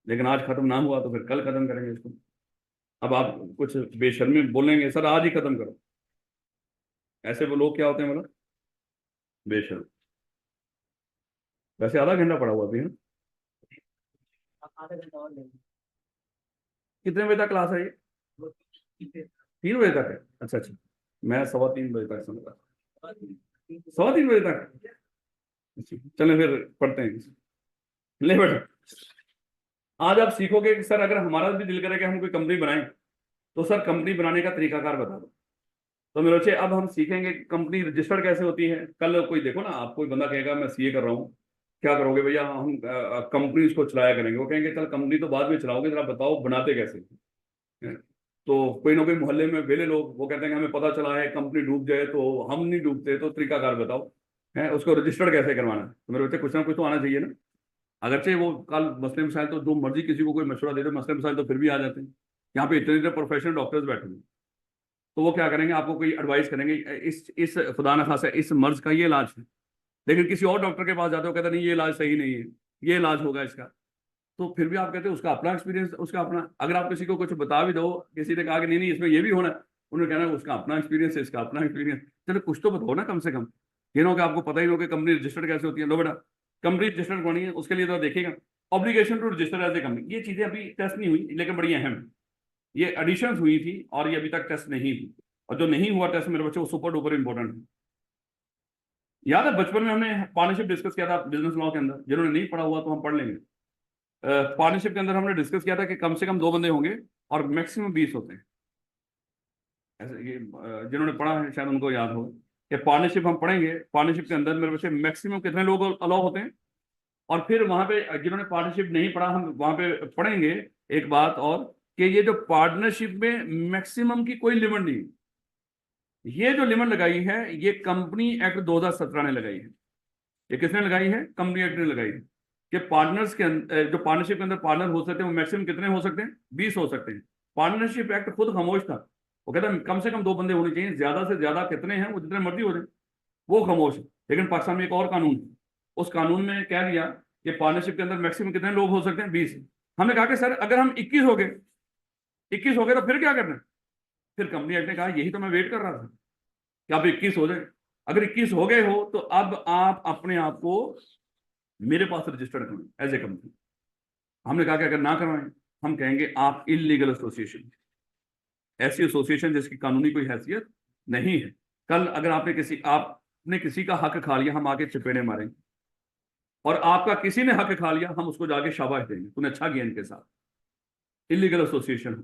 [SPEAKER 1] लेकिन आज खत्म ना हुआ तो फिर कल खत्म करेंगे इसको। अब आप कुछ बेशर्मी बोलेंगे सर आज ही खत्म करो, ऐसे वो लोग क्या होते हैं मतलब बेशर्म। वैसे आधा घंटा पड़ा हुआ अभी है। कितने बजे तक क्लास है ये? 3 बजे तक है, अच्छा अच्छा। मैं 2:15 बजे तक समझ रहा, 3:15 बजे तक। अच्छा, चलें फिर पढ़ते हैं। ले बेटा, आज आप सीखोगे कि सर अगर हमारा भी दिल करे कि हम कोई कंपनी बनाएं, तो सर कंपनी बनाने का तरीकाकार बता दो। तो मेरे बच्चे अब हम सीखेंगे कंपनी रजिस्टर्ड कैसे होती है। कल कोई देखो ना, आपको कोई बंदा कहेगा मैं सीए कर रहा हूँ, क्या करोगे भैया, हम कंपनी इसको चलाया करेंगे। वो कहेंगे चल कंपनी तो बाद में चलाओगे, जरा बताओ बनाते कैसे हैं? तो कोई ना कोई मोहल्ले में वेले लोग वो कहते हैं कि हमें पता चला है कंपनी डूब जाए तो हम नहीं डूबते, तो तरीकाकार बताओ है उसको रजिस्टर्ड कैसे करवाना है। तो मेरे बच्चे कुछ ना कुछ तो आना चाहिए ना। अगरचे वो कल मसले मसाइल तो जो मर्जी किसी को कोई मशवरा दे दो, मसले मसाइल तो फिर भी आ जाते हैं। यहाँ पे इतने इतने प्रोफेशनल डॉक्टर्स बैठे हैं, तो वो क्या करेंगे, आपको कोई एडवाइस करेंगे इस खुदा न खासा इस मर्ज का ये इलाज है। लेकिन किसी और डॉक्टर के पास जाते हो, कहते नहीं ये इलाज सही नहीं है, ये इलाज होगा इसका। तो फिर भी आप कहते हो उसका अपना एक्सपीरियंस, उसका अपना। अगर आप किसी को कुछ बता भी दो, किसी ने कहा कि नहीं नहीं इसमें ये भी होना है, उन्होंने कहना है उसका अपना एक्सपीरियंस है, इसका अपना एक्सपीरियंस। चलो कुछ तो बताओ ना कम से कम। ये ना हो कि आपको पता ही नहीं हो कि कंपनी रजिस्टर्ड कैसे होती है। लो बेटा, कंपनी रजिस्टर्ड करनी है, उसके लिए तो देखिएगा obligation to register as a company. ये चीजें अभी टेस्ट नहीं हुई लेकिन बड़ी अहम है। ये एडिशन हुई थी और ये अभी तक टेस्ट नहीं हुई। और जो नहीं हुआ टेस्ट मेरे बच्चे वो सुपर डुपर इंपॉर्टेंट है। याद है बचपन में हमने पार्टनरशिप डिस्कस किया था बिजनेस लॉ के अंदर, जिन्होंने नहीं पढ़ा हुआ तो हम पढ़ लेंगे। पार्टनरशिप के अंदर हमने डिस्कस किया था कि कम से कम 2 बंदे होंगे और मैक्सिमम 20 होते हैं। ऐसे ये जिन्होंने पढ़ा है शायद उनको याद हो कि पार्टनरशिप हम पढ़ेंगे, पार्टनरशिप के अंदर मेरे बच्चे मैक्सिमम कितने लोग अलाउ होते हैं। और फिर वहां पे जिन्होंने पार्टनरशिप नहीं पढ़ा हम वहां पे पढ़ेंगे एक बात और, कि ये जो पार्टनरशिप में मैक्सिमम की कोई लिमिट नहीं। ये जो लिमिट लगाई है ये कंपनी एक्ट 2017 ने लगाई है। ये किसने लगाई है? कंपनी एक्ट ने लगाई है कि पार्टनर्स के अंदर जो पार्टनरशिप के अंदर पार्टनर हो सकते हैं वो मैक्सिमम कितने हो सकते हैं? 20 हो सकते हैं। पार्टनरशिप एक्ट खुद खामोश था, वो कहता है कम से कम 2 बंदे होने चाहिए, ज्यादा से ज्यादा कितने हैं वो जितने मर्जी हो जाए, वो खामोश है। लेकिन पाकिस्तान में एक और कानून है, उस कानून में कह दिया कि पार्टनरशिप के अंदर मैक्सिमम कितने लोग हो सकते हैं? 20। हमने कहा कि सर अगर हम 21 हो गए, 21 हो गए तो फिर क्या करना है? फिर कंपनी एक्ट ने कहा यही तो मैं वेट कर रहा था कि आप 21 हो जाए। अगर 21 हो गए हो तो अब आप अपने आप को मेरे पास रजिस्टर्ड करें एज ए कंपनी। हमने कहा कि अगर ना करवाएं हम कहेंगे आप इलीगल एसोसिएशन, ऐसी एसोसिएशन जिसकी कानूनी कोई हैसियत नहीं है। कल अगर आपने किसी का हक खा लिया, हम आके चपेड़े मारेंगे। और आपका किसी ने हक खा लिया, हम उसको जाके शाबाश देंगे, तूने अच्छा किया इनके साथ। इलीगल एसोसिएशन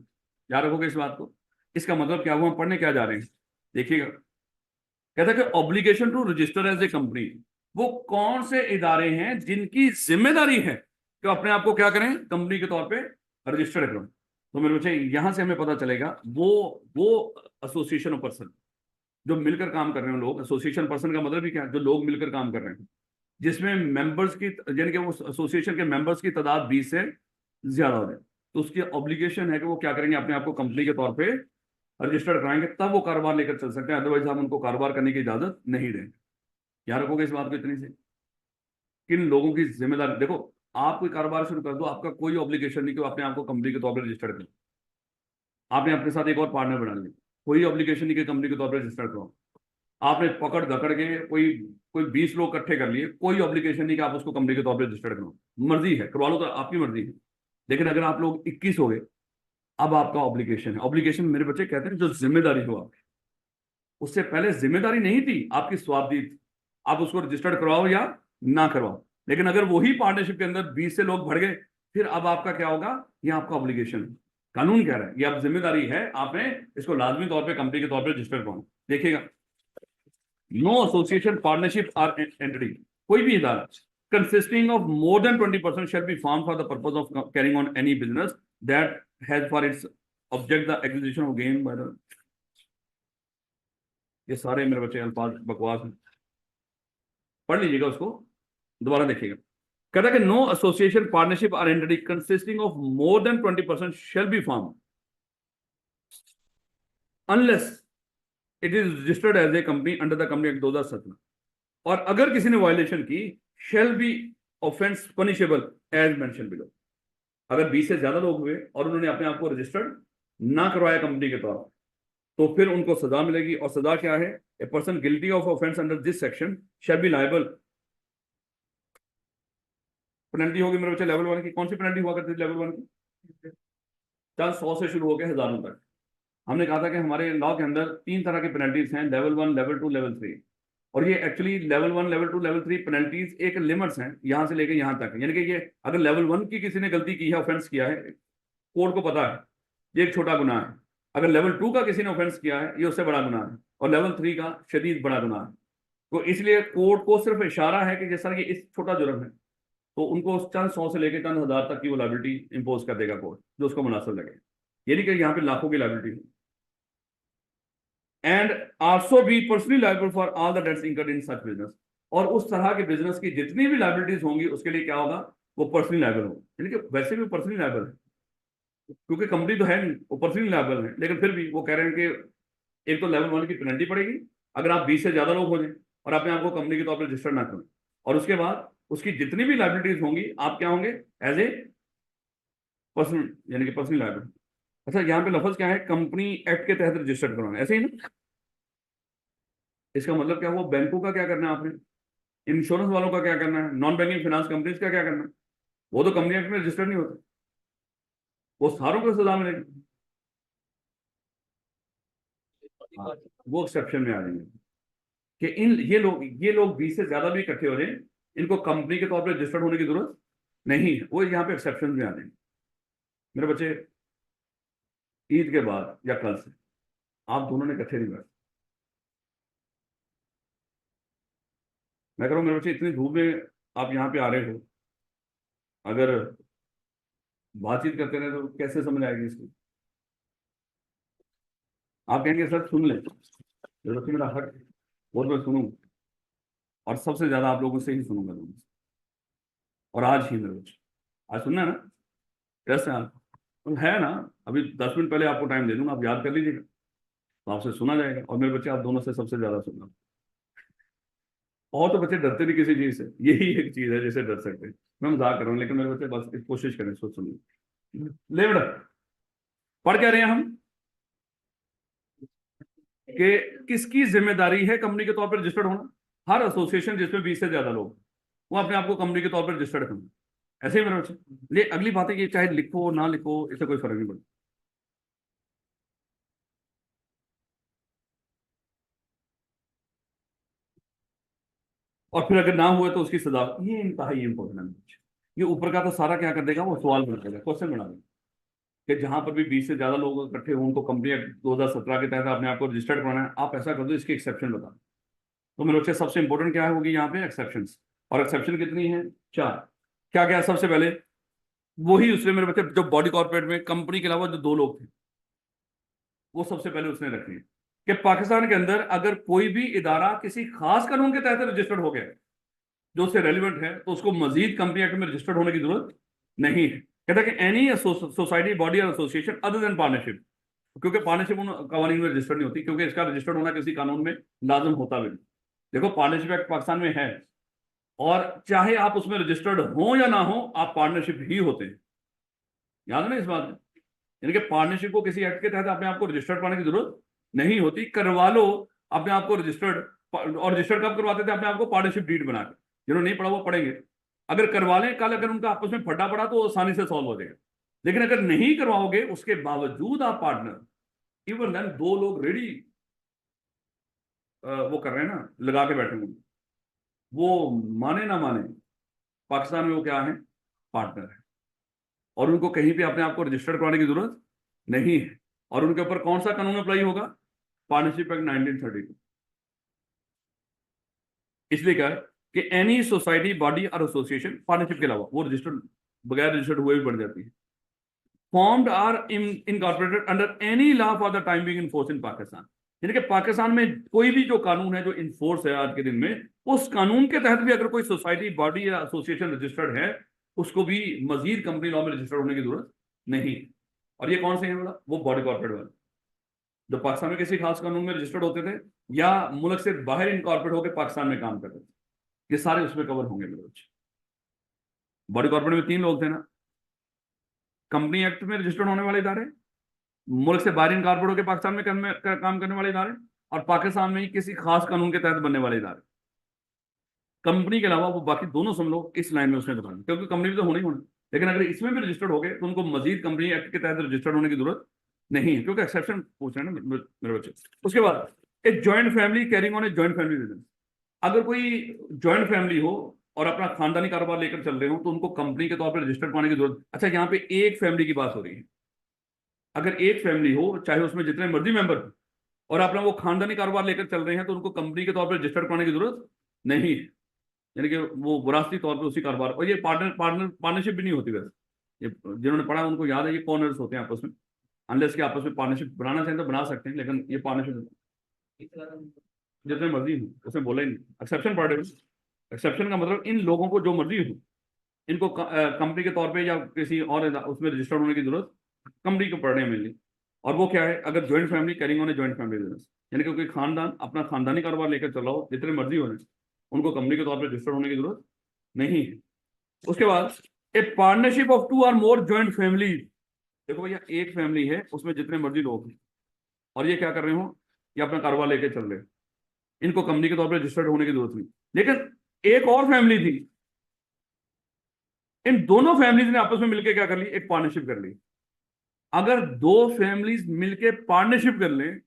[SPEAKER 1] याद रखोगे इस बात को। इसका मतलब क्या हुआ, हम पढ़ने क्या जा रहे हैं देखिएगा। कहता है कि obligation to register as a company, वो कौन से इदारे हैं जिनकी जिम्मेदारी है कि अपने आप को क्या करें, कंपनी के तौर पे रजिस्टर्ड करें। तो मेरे बच्चे यहां से हमें पता चलेगा वो एसोसिएशन ऑफ पर्सन जो मिलकर काम कर रहे हैं लोग। एसोसिएशन पर्सन का मतलब ही क्या है? जो लोग मिलकर काम कर रहे हैं, जिसमें मेंबर्स की यानी कि वो एसोसिएशन के मेंबर्स की तादाद 20 से ज्यादा हो जाए, तो उसकी ऑब्लिगेशन है कि वो क्या करेंगे, अपने आप को कंपनी के तौर पे रजिस्टर्ड कराएंगे, तब वो कारोबार लेकर चल सकते हैं। अदरवाइज हम उनको कारोबार करने की इजाजत नहीं देंगे। याद रखोगे इस बात को इतनी से। किन लोगों की जिम्मेदारी, देखो आप कोई कारोबार शुरू कर दो, आपका कोई ऑब्लिगेशन नहीं कि अपने आप को कंपनी के तौर पर रजिस्टर्ड करो। आपने अपने साथ एक और पार्टनर बना लिया, कोई ऑब्लिगेशन नहीं कि कंपनी के तौर पर रजिस्टर्ड करो। आपने पकड़ धकड़ के कोई कोई 20 लोग इकट्ठे कर लिए, कोई ऑब्लिगेशन नहीं कि आप उसको कंपनी के तौर पर रजिस्टर्ड करो। मर्जी है करवा लो तो आपकी मर्जी है। लेकिन अगर आप लोग 21 हो गए, अब आपका ऑब्लिगेशन है। ऑब्लिगेशन मेरे बच्चे कहते हैं जो जिम्मेदारी हो आपकी। उससे पहले जिम्मेदारी नहीं थी, आपकी स्वार्थी थी। आप उसको रजिस्टर्ड करवाओ या ना करवाओ। लेकिन अगर वही पार्टनरशिप के अंदर 20 से लोग बढ़ गए, फिर अब आपका क्या होगा, ये आपका ऑब्लिगेशन। कानून कह रहा है ये अब जिम्मेदारी है, आपने इसको लाजमी तौर पे कंपनी के तौर पे रजिस्टर करवाना। देखिएगा, no association partnership or entity, कोई भी इदारा consisting of more than 20% shall be formed for the purpose of carrying on any business that has for its object the acquisition of gain by the। ये सारे मेरे बच्चे अल्फाज बकवास हैं, पढ़ लीजिएगा उसको, दोबारा देखिएगा। कहता है कि no association partnership or entity consisting of more than 20% shall be form unless it is registered as a company under the company act 2017। और अगर किसी ने वायलेशन की, shall be offence punishable as mentioned below. अगर 20 से ज्यादा लोग हुए और उन्होंने अपने आप को रजिस्टर्ड ना करवाया कंपनी के तौर पर, तो फिर उनको सजा मिलेगी। और सजा क्या है? A person guilty of offence under this section shall be liable. Penalty होगी मेरे बच्चे लेवल 1 की। कौन सी पेनल्टी हुआ करती थी लेवल 1 की? चल 100 से शुरू होकर हजारों तक। हमने कहा था कि हमारे लॉ के अंदर 3 तरह की पेनल्टीज हैं, लेवल 1, लेवल 2, लेवल 3। और ये actually level 1, level 2, level 3 penalties एक लिमिट्स हैं, यहां से लेके यहां तक। यानी कि ये अगर लेवल 1 की किसी ने गलती की है, ऑफेंस किया है, कोर्ट को पता है ये एक छोटा गुनाह है। अगर लेवल 2 का किसी ने ऑफेंस किया है, ये उससे बड़ा गुनाह है। और लेवल 3 का शदीद बड़ा गुनाह है। तो इसलिए कोर्ट को सिर्फ इशारा है कि जैसा कि इस छोटा जुर्म है, तो उनको चंद 100 से लेकर चंद हजार तक की वो लाइबिलिटी इंपोज कर देगा कोर्ट, जो उसको मुनासिब लगे। ये नहीं कि यहाँ पे लाखों की लाइबिलिटी है। And also be personally liable for all the debts incurred in such business. और उस तरह के बिजनेस की जितनी भी लाइबिलिटीज होंगी, उसके लिए क्या होगा? वो पर्सनली लायबल होगा। यानी कि वैसे भी पर्सनली लायबल है, क्योंकि कंपनी तो है नहीं, वो पर्सनली लायबल है। लेकिन फिर भी वो कह रहे हैं कि एक तो लेवल 1 की पेनल्टी पड़ेगी अगर आप 20 से ज्यादा लोग हो जाए और अपने आपको कंपनी के तौर पर रजिस्टर्ड ना करें। और उसके बाद उसकी जितनी भी लाइबिलिटीज होंगी, आप क्या होंगे? एज ए पर्सनल, यानी कि पर्सनल लायबल। अच्छा, यहाँ पे लफ्ज क्या है? कंपनी एक्ट के तहत रजिस्टर्ड करवाना, ऐसे ही ना? इसका मतलब क्या हुआ? बैंकों का क्या करना है आपने? इंश्योरेंस वालों का क्या करना है? नॉन बैंकिंग फाइनेंस कंपनीज का क्या करना है? वो तो कंपनी एक्ट में रजिस्टर्ड नहीं होते, वो सारों को सजा मिलेगी। हाँ, वो एक्सेप्शन में आ जाएंगे कि इन ये लोग 20 से ज्यादा भी इकट्ठे हो जाए, इनको कंपनी के तौर पर रजिस्टर्ड होने की जरूरत नहीं है। वो यहाँ पे एक्सेप्शन में आ जाएंगे। मेरे बच्चे, ईद के बाद या कल से आप दोनों ने इकट्ठे नहीं बैठ। मैं कह रहा हूँ मेरे बच्चे, इतनी धूप में आप यहाँ पे आ रहे हो, अगर बातचीत करते रहे तो कैसे समझ आएगी इसको? आप कहेंगे सर सुन ले, जरूरत मेरा हक है, वो तो मैं सुनूं, और सबसे ज्यादा आप लोगों से ही सुनूंगा लोगों से। और आज ही मेरे बच्चे, आज सुनना है ना? कैसे आप तो है ना? अभी 10 मिनट पहले आपको टाइम दे दूंगा, आप याद कर लीजिएगा, तो आपसे सुना जाएगा। और मेरे बच्चे, आप दोनों से सबसे ज्यादा सुनना। और तो बच्चे डरते नहीं किसी चीज से, यही एक चीज है जिसे डर सकते हैं। मैं मजाक कर रहा हूँ, लेकिन मेरे बच्चे बस इस कोशिश करें, सोच सुनिए। ले बेटा, पढ़ क्या रहे हैं हम? कि किसकी जिम्मेदारी है कंपनी के तौर पर रजिस्टर्ड होना? हर एसोसिएशन जिसमें 20 से ज्यादा लोग, वो अपने आप को कंपनी के तौर पर रजिस्टर्ड करना। ऐसे ही मेरे बच्चे, ये अगली बात है कि चाहे लिखो ना लिखो, इससे कोई फर्क नहीं पड़ता। और फिर अगर ना हुए तो उसकी सजा, ये इंतहाई इंपॉर्टेंट है। ये ऊपर का तो सारा क्या कर देगा? वो सवाल बना देगा, क्वेश्चन बना देगा कि जहां पर भी 20 से ज्यादा लोग इकट्ठे हों, उनको कंपनी एक्ट 2017 के तहत अपने आप को रजिस्टर्ड कराना है। आप ऐसा कर दो, इसकी एक्सेप्शन बता। तो मेरे बच्चे, सबसे इंपॉर्टेंट क्या होगी यहाँ पे? एक्सेप्शन। और एक्सेप्शन कितनी है? 4। क्या क्या? सबसे पहले वही उसने, मेरे बच्चे, जो बॉडी कॉर्पोरेट में कंपनी के अलावा जो 2 लोग थे, वो सबसे पहले उसने रखी है कि पाकिस्तान के अंदर अगर कोई भी इदारा किसी खास कानून के तहत रजिस्टर्ड हो गया जो उससे रेलिवेंट है, तो उसको मजीद कंपनी एक्ट में रजिस्टर्ड होने की जरूरत नहीं है। कहता है कि एनी सोसाइटी, बॉडी और एसोसिएशन अदर देन पार्टनरशिप, क्योंकि पार्टनरशिप उन कवानीन में रजिस्टर्ड नहीं होती, क्योंकि इसका रजिस्टर्ड होना किसी कानून में लाजम होता भी नहीं। देखो, पार्टनरशिप एक्ट पाकिस्तान में है, और चाहे आप उसमें रजिस्टर्ड हो या ना हो, आप पार्टनरशिप ही होते हैं। याद है ना इस बात में? यानी कि पार्टनरशिप को किसी एक्ट के तहत अपने आप को रजिस्टर्ड करने की जरूरत नहीं होती। करवा लो अपने आप को रजिस्टर्ड। और रजिस्टर्ड कब करवाते थे अपने आप को? पार्टनरशिप डीड बना के। जिन्होंने नहीं पढ़ा वो पढ़ेंगे। अगर करवा लें, कल अगर उनका आपस में फटा पड़ा तो आसानी से सॉल्व हो जाएगा। लेकिन अगर नहीं करवाओगे, उसके बावजूद आप पार्टनर, इवन देन 2 लोग रेडी वो कर रहे हैं ना, लगा के बैठे होंगे, वो माने ना माने, पाकिस्तान में वो क्या है? पार्टनर है। और उनको कहीं भी अपने आप को रजिस्टर्ड कराने की जरूरत नहीं है। और उनके ऊपर कौन सा कानून अप्लाई होगा? Partnership act 1932। इसलिए क्या है कि एनी सोसाइटी, बॉडी और एसोसिएशन पार्टनरशिप के अलावा, वो रजिस्टर्ड, बगैर रजिस्टर्ड हुए भी बन जाती है। Formed or incorporated under any law for the time being in force in Pakistan. यानी कि पाकिस्तान में कोई भी जो कानून है जो इन्फोर्स है आज के दिन में, उस कानून के तहत भी अगर कोई सोसाइटी, बॉडी या एसोसिएशन रजिस्टर्ड है, उसको भी मजीद कंपनी लॉ में रजिस्टर्ड होने की जरूरत नहीं। और ये कौन से हैं वाला? वो बॉडी कॉर्पोरेट वाले, जो पाकिस्तान में किसी खास कानून में रजिस्टर्ड होते थे, या मुल्क से बाहर इनकॉर्पोरेट होकर पाकिस्तान में काम करते थे, ये सारे उसमें कवर होंगे मेरे बच्चे। बॉडी कॉर्पोरेट में 3 लोग थे ना, कंपनी एक्ट में रजिस्टर्ड होने वाले इदारे, मुल्क से बाहर इनकॉर्पोरेट होकर पाकिस्तान में काम करने वाले इदारे, और पाकिस्तान में ही किसी खास कानून के तहत बनने वाले इदारे। कंपनी के अलावा वो बाकी दोनों सब लोग इस लाइन में उसमें बताएंगे, क्योंकि कंपनी भी तो होनी होना। लेकिन अगर इसमें भी रजिस्टर्ड हो गए तो उनको मजीद कंपनी एक्ट के तहत रजिस्टर्ड होने की जरूरत नहीं है, क्योंकि एक्सेप्शन पूछ रहे हैं ना मेरे बच्चे। उसके बाद एक joint family carrying on a joint family business. अगर कोई जॉइंट फैमिली हो और अपना खानदानी कारोबार लेकर चल रहे हो तो उनको कंपनी के तौर पर रजिस्टर्ड पाने की जरूरत। अच्छा, यहाँ पे एक फैमिली की बात हो रही है। अगर एक फैमिली हो, चाहे उसमें जितने मर्जी मेंबर हो, और अपना वो खानदानी कारोबार लेकर चल रहे हैं, तो उनको कंपनी के तौर पर रजिस्टर्ड कराने की जरूरत नहीं है। यानी कि वो विरासती तौर पे उसी कारोबार, और ये पार्टनरशिप भी नहीं होती वैसे। ये जिन्होंने पढ़ा उनको याद है, ये कॉर्नर्स होते हैं आपस में। अनलेस के आपस में पार्टनरशिप बनाना चाहें तो बना सकते हैं, लेकिन ये पार्टनरशिप जितने मर्जी हो, उसमें बोला ही नहीं। एक्सेप्शन पार्ट, एक्सेप्शन का मतलब इन लोगों को जो मर्जी हो, इनको कंपनी के तौर पे या किसी और उसमें रजिस्टर्ड होने की जरूरत कंपनी को पड़ने मिली। और वो क्या है, अगर joint family carrying on a joint family business, यानी कि कोई खानदान अपना खानदानी कारोबार लेकर चलाओ, जितने मर्जी हो रहे, उनको कंपनी के तौर पर रजिस्टर्ड होने की जरूरत नहीं है। उसके बाद ए पार्टनरशिप ऑफ 2 और मोर जॉइंट फैमिली। देखो भैया, एक फैमिली है, उसमें जितने मर्जी लोग हैं, और ये क्या कर रहे हो, ये अपना कारोबार लेके चल रहे हैं, इनको कंपनी के तौर पर रजिस्टर्ड होने की जरूरत नहीं। लेकिन एक और फैमिली थी, इन दोनों फैमिलीज ने आपस में मिलकर क्या कर ली, एक पार्टनरशिप कर ली। अगर दो फैमिलीज मिलकर पार्टनरशिप कर लें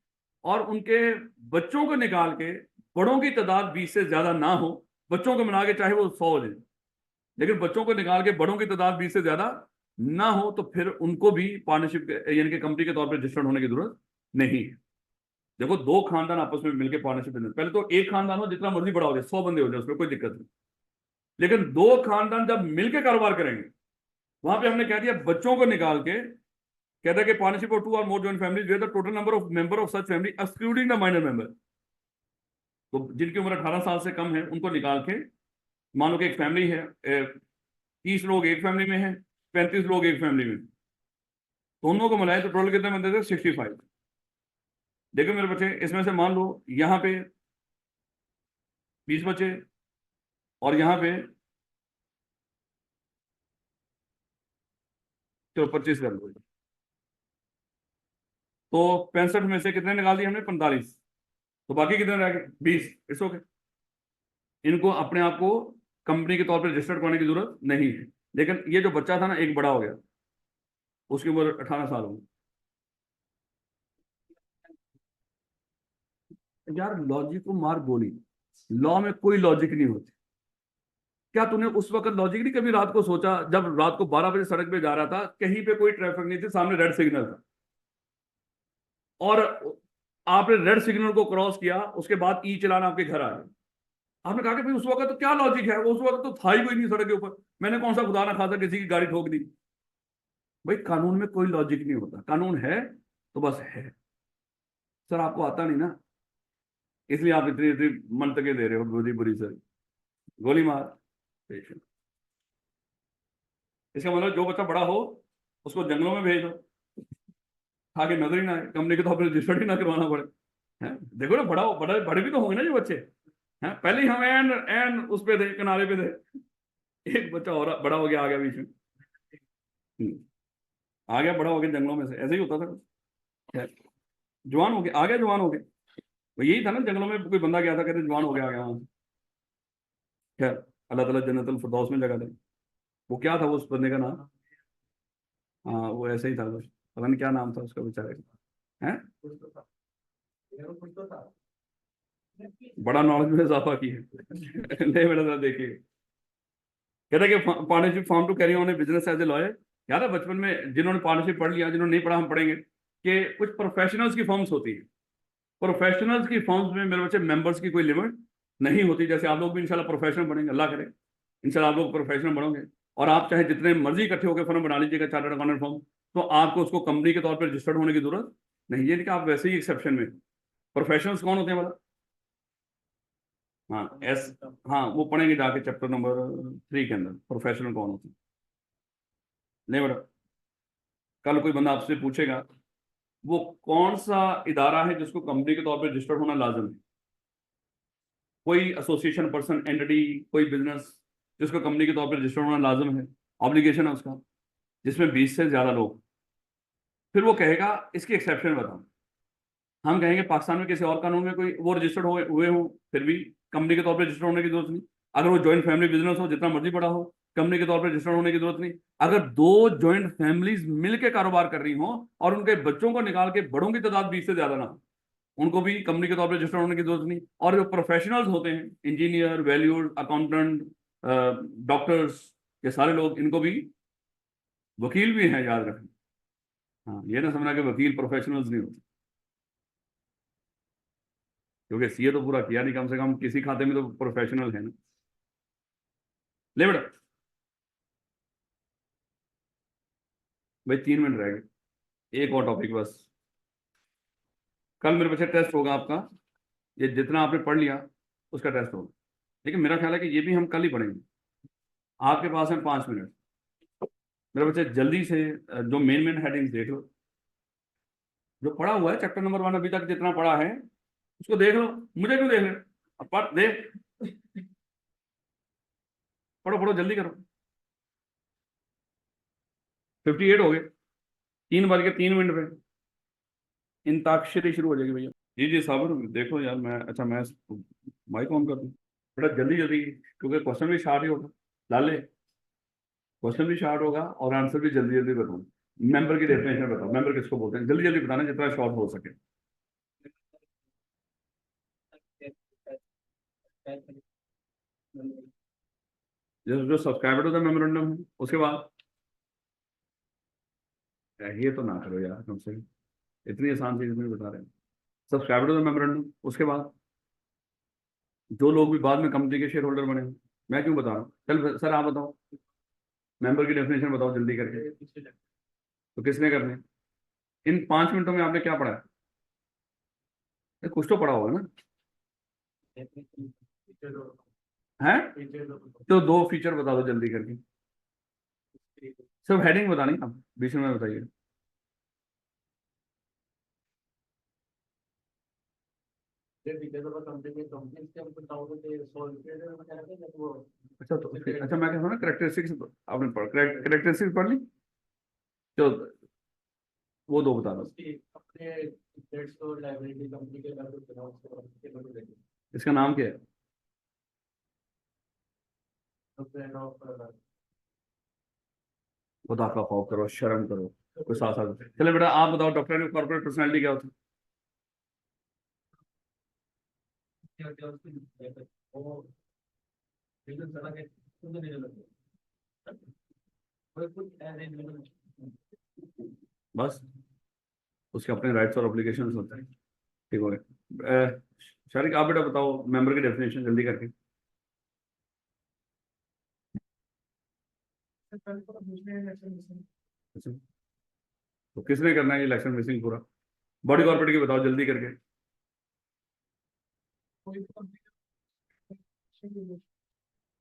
[SPEAKER 1] और उनके बच्चों को निकाल के बड़ों की तादाद 20 से ज्यादा ना हो, बच्चों को मिला के चाहे वो 100 हो जाए, लेकिन बच्चों को निकाल के बड़ों की तादाद 20 से ज्यादा ना हो, तो फिर उनको भी पार्टनरशिप यानी कि कंपनी के तौर पर रजिस्टर्ड होने की जरूरत नहीं है। देखो, दो खानदान आपस में मिलकर पार्टनरशिप, पहले तो एक खानदान हो जितना मर्जी बड़ा हो जाए, 100 बंदे हो जाए, उसमें कोई दिक्कत नहीं। लेकिन दो खानदान जब मिलकर कारोबार करेंगे, वहां पे हमने कह दिया बच्चों को निकाल के, कहता है कि पार्टनरशिप ऑफ 2 और more joint families where the total number of member of such family excluding the minor member. तो जिनकी उम्र 18 साल से कम है उनको निकाल के, मान लो कि एक फैमिली है, 30 लोग एक फैमिली में है, 35 लोग एक फैमिली में, दोनों को मिलाए तो टोटल कितने बंदे थे, 65। देखो मेरे बच्चे, इसमें से मान लो यहाँ पे 20 बचे, और यहाँ पे चलो 25 कर लो, तो 65 में से कितने निकाल दिए हमने, 45। तो बाकी कितने रह गए, 20। इट्स ओके, इनको अपने आप को कंपनी के तौर पर रजिस्टर्ड करने की जरूरत नहीं है। लेकिन ये जो बच्चा था ना, एक बड़ा हो गया, उसकी उम्र 18 साल हो गई। यार लॉजिक को मार गोली, लॉ में कोई लॉजिक नहीं होती। क्या तूने उस वक्त लॉजिक नहीं कभी रात को सोचा, जब रात को 12 बजे सड़क पे जा रहा था, कहीं पे कोई ट्रैफिक नहीं थी, सामने रेड सिग्नल था, और आपने रेड सिग्नल को क्रॉस किया, उसके बाद ई चलाना आपके घर आ गया। आपने कहा कि भाई उस वक्त तो क्या लॉजिक है, उस वक्त तो था ही कोई नहीं सड़क के ऊपर, मैंने कौन सा खुदा ना खासा किसी की गाड़ी ठोक दी। भाई कानून में कोई लॉजिक नहीं होता, कानून है तो बस है। सर आपको आता नहीं ना, इसलिए आप इतनी इतनी मंतके दे रहे हो बुरी बुरी सर, गोली मार। इसका मतलब जो बच्चा बड़ा हो उसको जंगलों में भेज दो, आगे नजर ही ना आए, कंपनी के तौर पर रजिस्टर्ड ही ना करवाना पड़े। हैं, देखो ना, बड़ा बड़े बड़े भी तो होंगे ना जो बच्चे हैं, पहले ही हम एन एन उस पे थे, किनारे पे थे, एक बच्चा और बड़ा हो गया, आ गया बीच में। आ गया, बड़ा हो गया जंगलों में से, ऐसे ही होता था। खैर, जवान हो गया, आ गया, जवान हो गया। वो यही था ना, जंगलों में कोई बंदा गया था, कहते जवान हो गया, आ गया वहां से। खैर, अल्लाह ताला जन्नतुल फिरदौस में जगह दे। वो क्या था वो उस बंदे का नाम, हाँ वो ऐसे ही था बस, पता नहीं क्या नाम था उसका बेचारे का। है, बड़ा नॉलेज में इजाफा की है। नहीं बेटा जरा देखिए, कहता है कि partnership form to carry on a business as a lawyer. याद है बचपन में जिन्होंने पार्टनरशिप पढ़ लिया, जिन्होंने नहीं पढ़ा हम पढ़ेंगे कि कुछ प्रोफेशनल्स की फॉर्म्स होती है। प्रोफेशनल्स की फॉर्म्स में मेरे बच्चे मेंबर्स की कोई लिमिट नहीं होती। जैसे आप लोग भी इंशाल्लाह प्रोफेशनल बनेंगे, अल्लाह करे इंशाल्लाह आप लोग प्रोफेशनल बनोगे, और आप चाहे जितने मर्जी इकट्ठे होकर फर्म बना लीजिएगा चार्टर्ड अकाउंटेंट फॉर्म, तो आपको उसको कंपनी के तौर पर रजिस्टर्ड होने की जरूरत नहीं है। कि आप वैसे ही एक्सेप्शन में, प्रोफेशनल्स कौन होते हैं मतलब, हाँ एस, हाँ वो पढ़ेंगे जाके चैप्टर नंबर 3 के अंदर प्रोफेशनल कौन होते हैं। नहीं बेटा, कल कोई बंदा आपसे पूछेगा वो कौन सा इदारा है जिसको कंपनी के तौर पर रजिस्टर्ड होना लाजम है, कोई एसोसिएशन, पर्सन, एंटिटी, कोई बिजनेस जिसको कंपनी के तौर पर रजिस्टर्ड होना लाजम है, ऑब्लिगेशन है उसका, जिसमें 20 से ज्यादा लोग, फिर वो कहेगा इसकी एक्सेप्शन बताओ। हम कहेंगे पाकिस्तान में किसी और कानून में कोई वो रजिस्टर्ड हुए हो, फिर भी कंपनी के तौर पर रजिस्टर्ड होने की जरूरत नहीं। अगर वो ज्वाइंट फैमिली बिजनेस हो, जितना मर्जी बड़ा हो, कंपनी के तौर पर रजिस्टर्ड होने की जरूरत नहीं। अगर दो ज्वाइंट फैमिलीज मिलकर कारोबार कर रही हो और उनके बच्चों को निकाल के बड़ों की तादाद 20 से ज्यादा ना हो, उनको भी कंपनी के तौर पर रजिस्टर्ड होने की जरूरत नहीं। और जो प्रोफेशनल्स होते हैं, इंजीनियर, वैल्यूड, अकाउंटेंट, डॉक्टर्स, ये सारे लोग, इनको भी, वकील भी हैं, याद रखें। हाँ, ये ना समझना कि वकील प्रोफेशनल्स नहीं होते, क्योंकि सीए तो पूरा किया नहीं, कम से कम किसी खाते में तो प्रोफेशनल है ना। ले बेटा भाई, 3 मिनट रह गए, एक और टॉपिक बस। कल मेरे बच्चे टेस्ट होगा आपका, ये जितना आपने पढ़ लिया उसका टेस्ट होगा, लेकिन मेरा ख्याल है कि ये भी हम कल ही पढ़ेंगे। आपके पास है 5 मिनट। मेरे बच्चे जल्दी से जो मेन मेन हेडिंग्स देख लो, जो पढ़ा हुआ है चैप्टर नंबर 1 अभी तक जितना पढ़ा है उसको देख लो। मुझे क्यों देख रहे? अब पढ़ देख, पढ़ो पढ़ो, जल्दी करो। 58 हो गए, 3 बज के 3 मिनट पे इंताक्षरी शुरू हो जाएगी भैया। जी जी साबर, देखो यार, मैं, अच्छा मैं माइक ऑन कर दूं? बेटा जल्दी जल्दी, क्योंकि क्वेश्चन भी स्टार्ट ही होगा। लाले, क्वेश्चन भी स्टार्ट होगा और आंसर भी जल्दी जल्दी बताओ। मेंबर की डेफिनेशन बताओ, मेंबर किसको बोलते हैं, जल्दी जल्दी बताना जितना शॉर्ट हो सके। जो जो सब्सक्राइबर टू द मेमोरेंडम है, उसके बाद ये तो ना करो यार तुमसे, इतनी आसान चीज नहीं बता रहे। सब्सक्राइबर टू द मेमोरेंडम, उसके बाद जो लोग भी बाद में कंपनी के शेयर होल्डर बने। मैं क्यों बता रहा हूँ? चल सर आप बताओ, मेंबर की डेफिनेशन बताओ जल्दी करके। तो किसने करने? इन 5 मिनटों में आपने क्या पढ़ा है? कुछ तो पढ़ा होगा ना? है? तो दो फीचर बता दो जल्दी करके, सिर्फ हेडिंग बतानी, आप बीच में बताइए। अच्छा तो अच्छा, मैं कहता हूँ ना करेक्टरिस्टिक्स, आपने पढ़ करेक्टरिस्टिक्स पढ़ ली, तो वो दो बता दो। इसका नाम क्या है? खुदा का खौफ करो, शर्म करो, कुछ साथ साथ। चले बेटा आप बताओ, डॉक्टर कॉर्पोरेट पर्सनैलिटी क्या होता है? बस उसके अपने राइट्स और ऑब्लिगेशंस होते हैं। ठीक हो गया। शारिक आप बेटा बताओ मेंबर की डेफिनेशन जल्दी करके। अच्छा, तो किसने करना है ये इलेक्शन मिसिंग पूरा? बॉडी कॉर्पोरेट की बताओ जल्दी करके।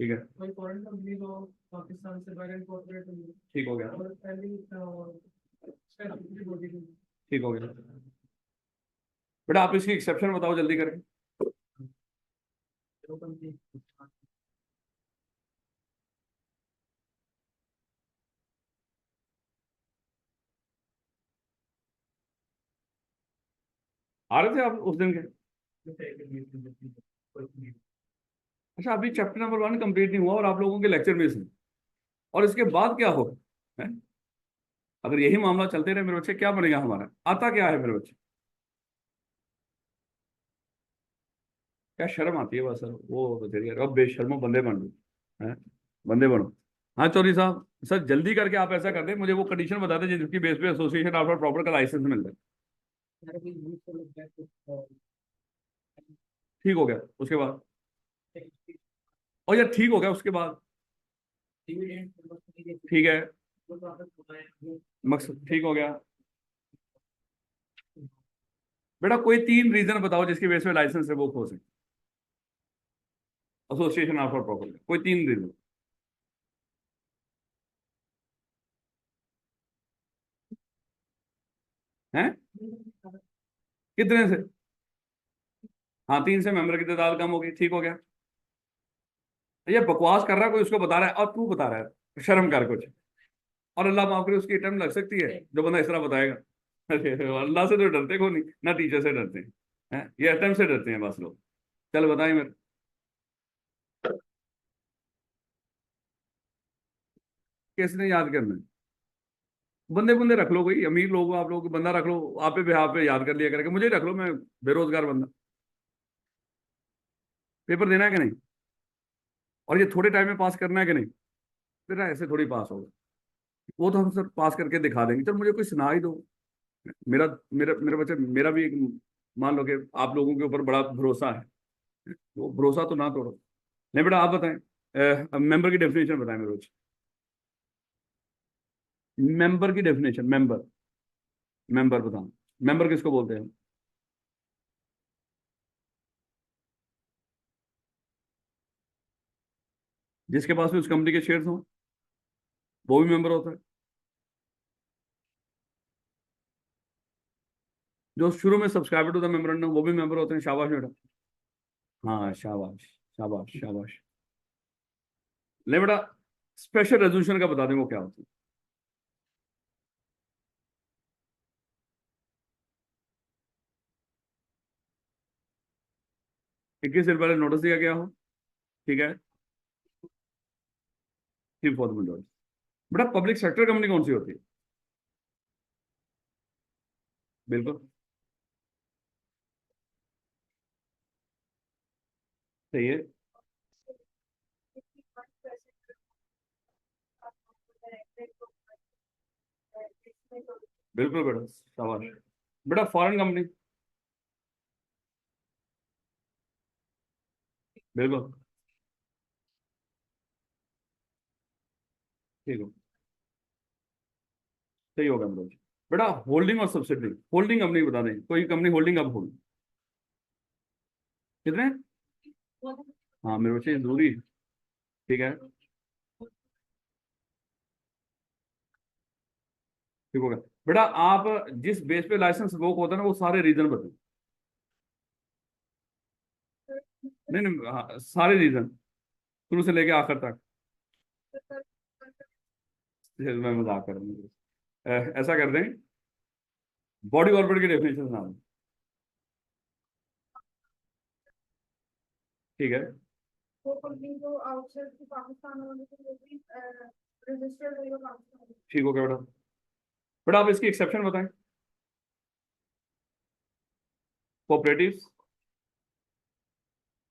[SPEAKER 1] ठीक है, ठीक हो गया, ठीक हो गया। बेटा आप इसकी एक्सेप्शन बताओ जल्दी करके। आ रहे थे आप उस दिन के? अच्छा, अभी चैप्टर नंबर 1 कंप्लीट नहीं हुआ और आप लोगों के लेक्चर मिस हैं, और इसके बाद क्या होगा? है? अगर यही मामला चलते रहे मेरे बच्चे, क्या बनेगा हमारा? आता क्या है मेरे बच्चे? क्या शर्म आती है बस सर, वो तेरी अब बेशर्मो बंदे बन लो, हैं? बंदे बनो। हाँ चौधरी साहब, सर जल्दी करके आप ऐसा कर दें, मुझे वो कंडीशन बता दें जिसकी बेस पे एसोसिएशन आफ्टर प्रॉपर का लाइसेंस मिल जाए। ठीक हो गया, उसके बाद? और यार ठीक हो गया उसके बाद? ठीक है, मकसद ठीक हो गया। बेटा कोई 3 रीजन बताओ जिसकी बेस पे लाइसेंस रिवोक हो सके, एसोसिएशन आफ्टर प्रॉपर, कोई 3 रीजन। हैं? कितने से? हाँ 3 से मेंबर की तादाद कम होगी, ठीक हो गया। ये बकवास कर रहा है कोई, उसको बता रहा है और तू बता रहा है, शर्म कर कुछ। और अल्लाह माफ करे उसकी अटेम्प्ट लग सकती है जो बंदा इस तरह बताएगा। अरे अल्लाह से तो डरते को नहीं, ना टीचर से डरते हैं, ये अटेम्प्ट से डरते हैं बस लोग। चल बताएं मेरे, किसने याद करना है? बंदे बंदे रख लो, कोई अमीर लोग हो आप लोग, बंदा रख लो आप पे बिहाफ पे याद कर लिया करेगा, मुझे ही रख लो, मैं बेरोजगार बंदा। पेपर देना है कि नहीं, और ये थोड़े टाइम में पास करना है कि नहीं, फिर ना ऐसे थोड़ी पास होगा। वो तो हम सर पास करके दिखा देंगे, चल मुझे कोई सुना ही दो। मेरा मेरा मेरे बच्चे, मेरा भी एक, मान लो कि आप लोगों के ऊपर बड़ा भरोसा है, वो भरोसा तो ना तोड़ो। नहीं बेटा आप बताएं, मेंबर की डेफिनेशन बताएं मेरे बच्चे। मेंबर की डेफिनेशन, मेंबर, मेंबर बताओ, मेंबर किसको बोलते हैं? जिसके पास भी उस कंपनी के शेयर्स हो, वो भी मेंबर होता है। जो शुरू में सब्सक्राइबर टू द मेमोरेंडम, वो भी मेंबर होते हैं, शाबाश बेटा। हाँ शाबाश, शाबाश शाबाश। ले बेटा, स्पेशल रेजोल्यूशन का बता दें वो क्या होता 21 दिन पहले नोटिस दिया गया हो, ठीक है, थ्री फोर्थ में। बेटा पब्लिक सेक्टर कंपनी कौन सी होती है? बिल्कुल सही है। बिल्कुल बेटा, शाबाश। बेटा फॉरेन कंपनी, बिल्कुल ठीक हो, सही होगा मेरे बच्चे। बेटा होल्डिंग और सब्सिडी, होल्डिंग कंपनी बता दें, कोई कंपनी होल्डिंग कब होगी, कितने? हाँ मेरे बच्चे जरूरी है, ठीक है, ठीक होगा। बेटा आप जिस बेस पे लाइसेंस रिवोक होता है ना, वो सारे रीजन बताएं। नहीं नहीं, हाँ, सारे रीजन, शुरू से लेके आखिर तक। मैं मजाक कर रहा हूँ। ऐसा कर दें, बॉडी कॉर्पोरेट की डेफिनेशन सुना दें, ठीक है,
[SPEAKER 2] वो कंपनी जो आउटसाइड टू पाकिस्तान वाले थे वो भी रजिस्टर्ड है पाकिस्तान में।
[SPEAKER 1] ठीक हो गया बेटा। बेटा आप इसकी एक्सेप्शन बताएं, कोऑपरेटिव,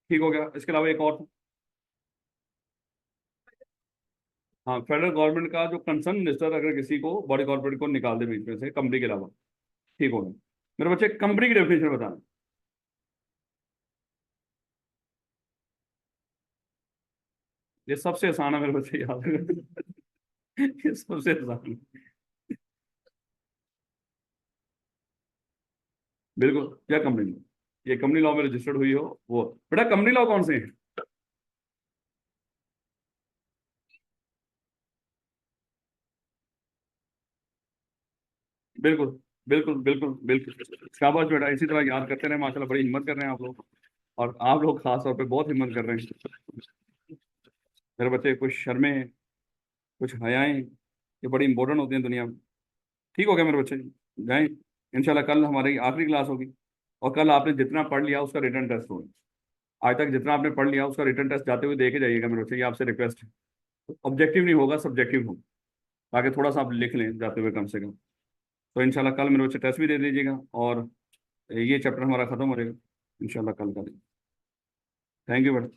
[SPEAKER 1] ठीक हो गया, इसके अलावा एक और, हाँ फेडरल गवर्नमेंट का जो कंसर्न मिनिस्टर अगर किसी को बॉडी कॉर्पोरेट को निकाल दे बीच में से कंपनी के अलावा, ठीक हो गया। मेरे बच्चे कंपनी की डेफिनेशन बताना, ये सबसे आसान है मेरे बच्चे, याद रखना। ये सबसे आसान है। बिल्कुल, क्या कंपनी लॉ, ये कंपनी लॉ में रजिस्टर्ड हुई हो वो। बेटा कंपनी लॉ कौन से हैं? बिल्कुल बिल्कुल बिल्कुल बिल्कुल, शाबाश बेटा, इसी तरह याद करते रहे, माशाल्लाह बड़ी हिम्मत कर रहे हैं आप लोग, और आप लोग खास तौर पे बहुत हिम्मत कर रहे हैं मेरे बच्चे। कुछ शर्में, कुछ हयाएं, ये बड़ी इंपॉर्टेंट होती हैं दुनिया में। ठीक हो गया मेरे बच्चे, जाएं, इंशाल्लाह कल हमारी आखिरी क्लास होगी, और कल आपने जितना पढ़ लिया उसका रिटर्न टेस्ट होगा। आज तक जितना आपने पढ़ लिया उसका रिटर्न टेस्ट जाते हुए दे के जाइएगा मेरे बच्चे, ये आपसे रिक्वेस्ट है। ऑब्जेक्टिव नहीं होगा, सब्जेक्टिव होगा, ताकि थोड़ा सा आप लिख लें जाते हुए कम से कम। तो इंशाल्लाह कल मेरे बच्चे टेस्ट भी दे दीजिएगा, और ये चैप्टर हमारा खत्म हो जाएगा इंशाल्लाह कल का दिन। थैंक यू बेटा।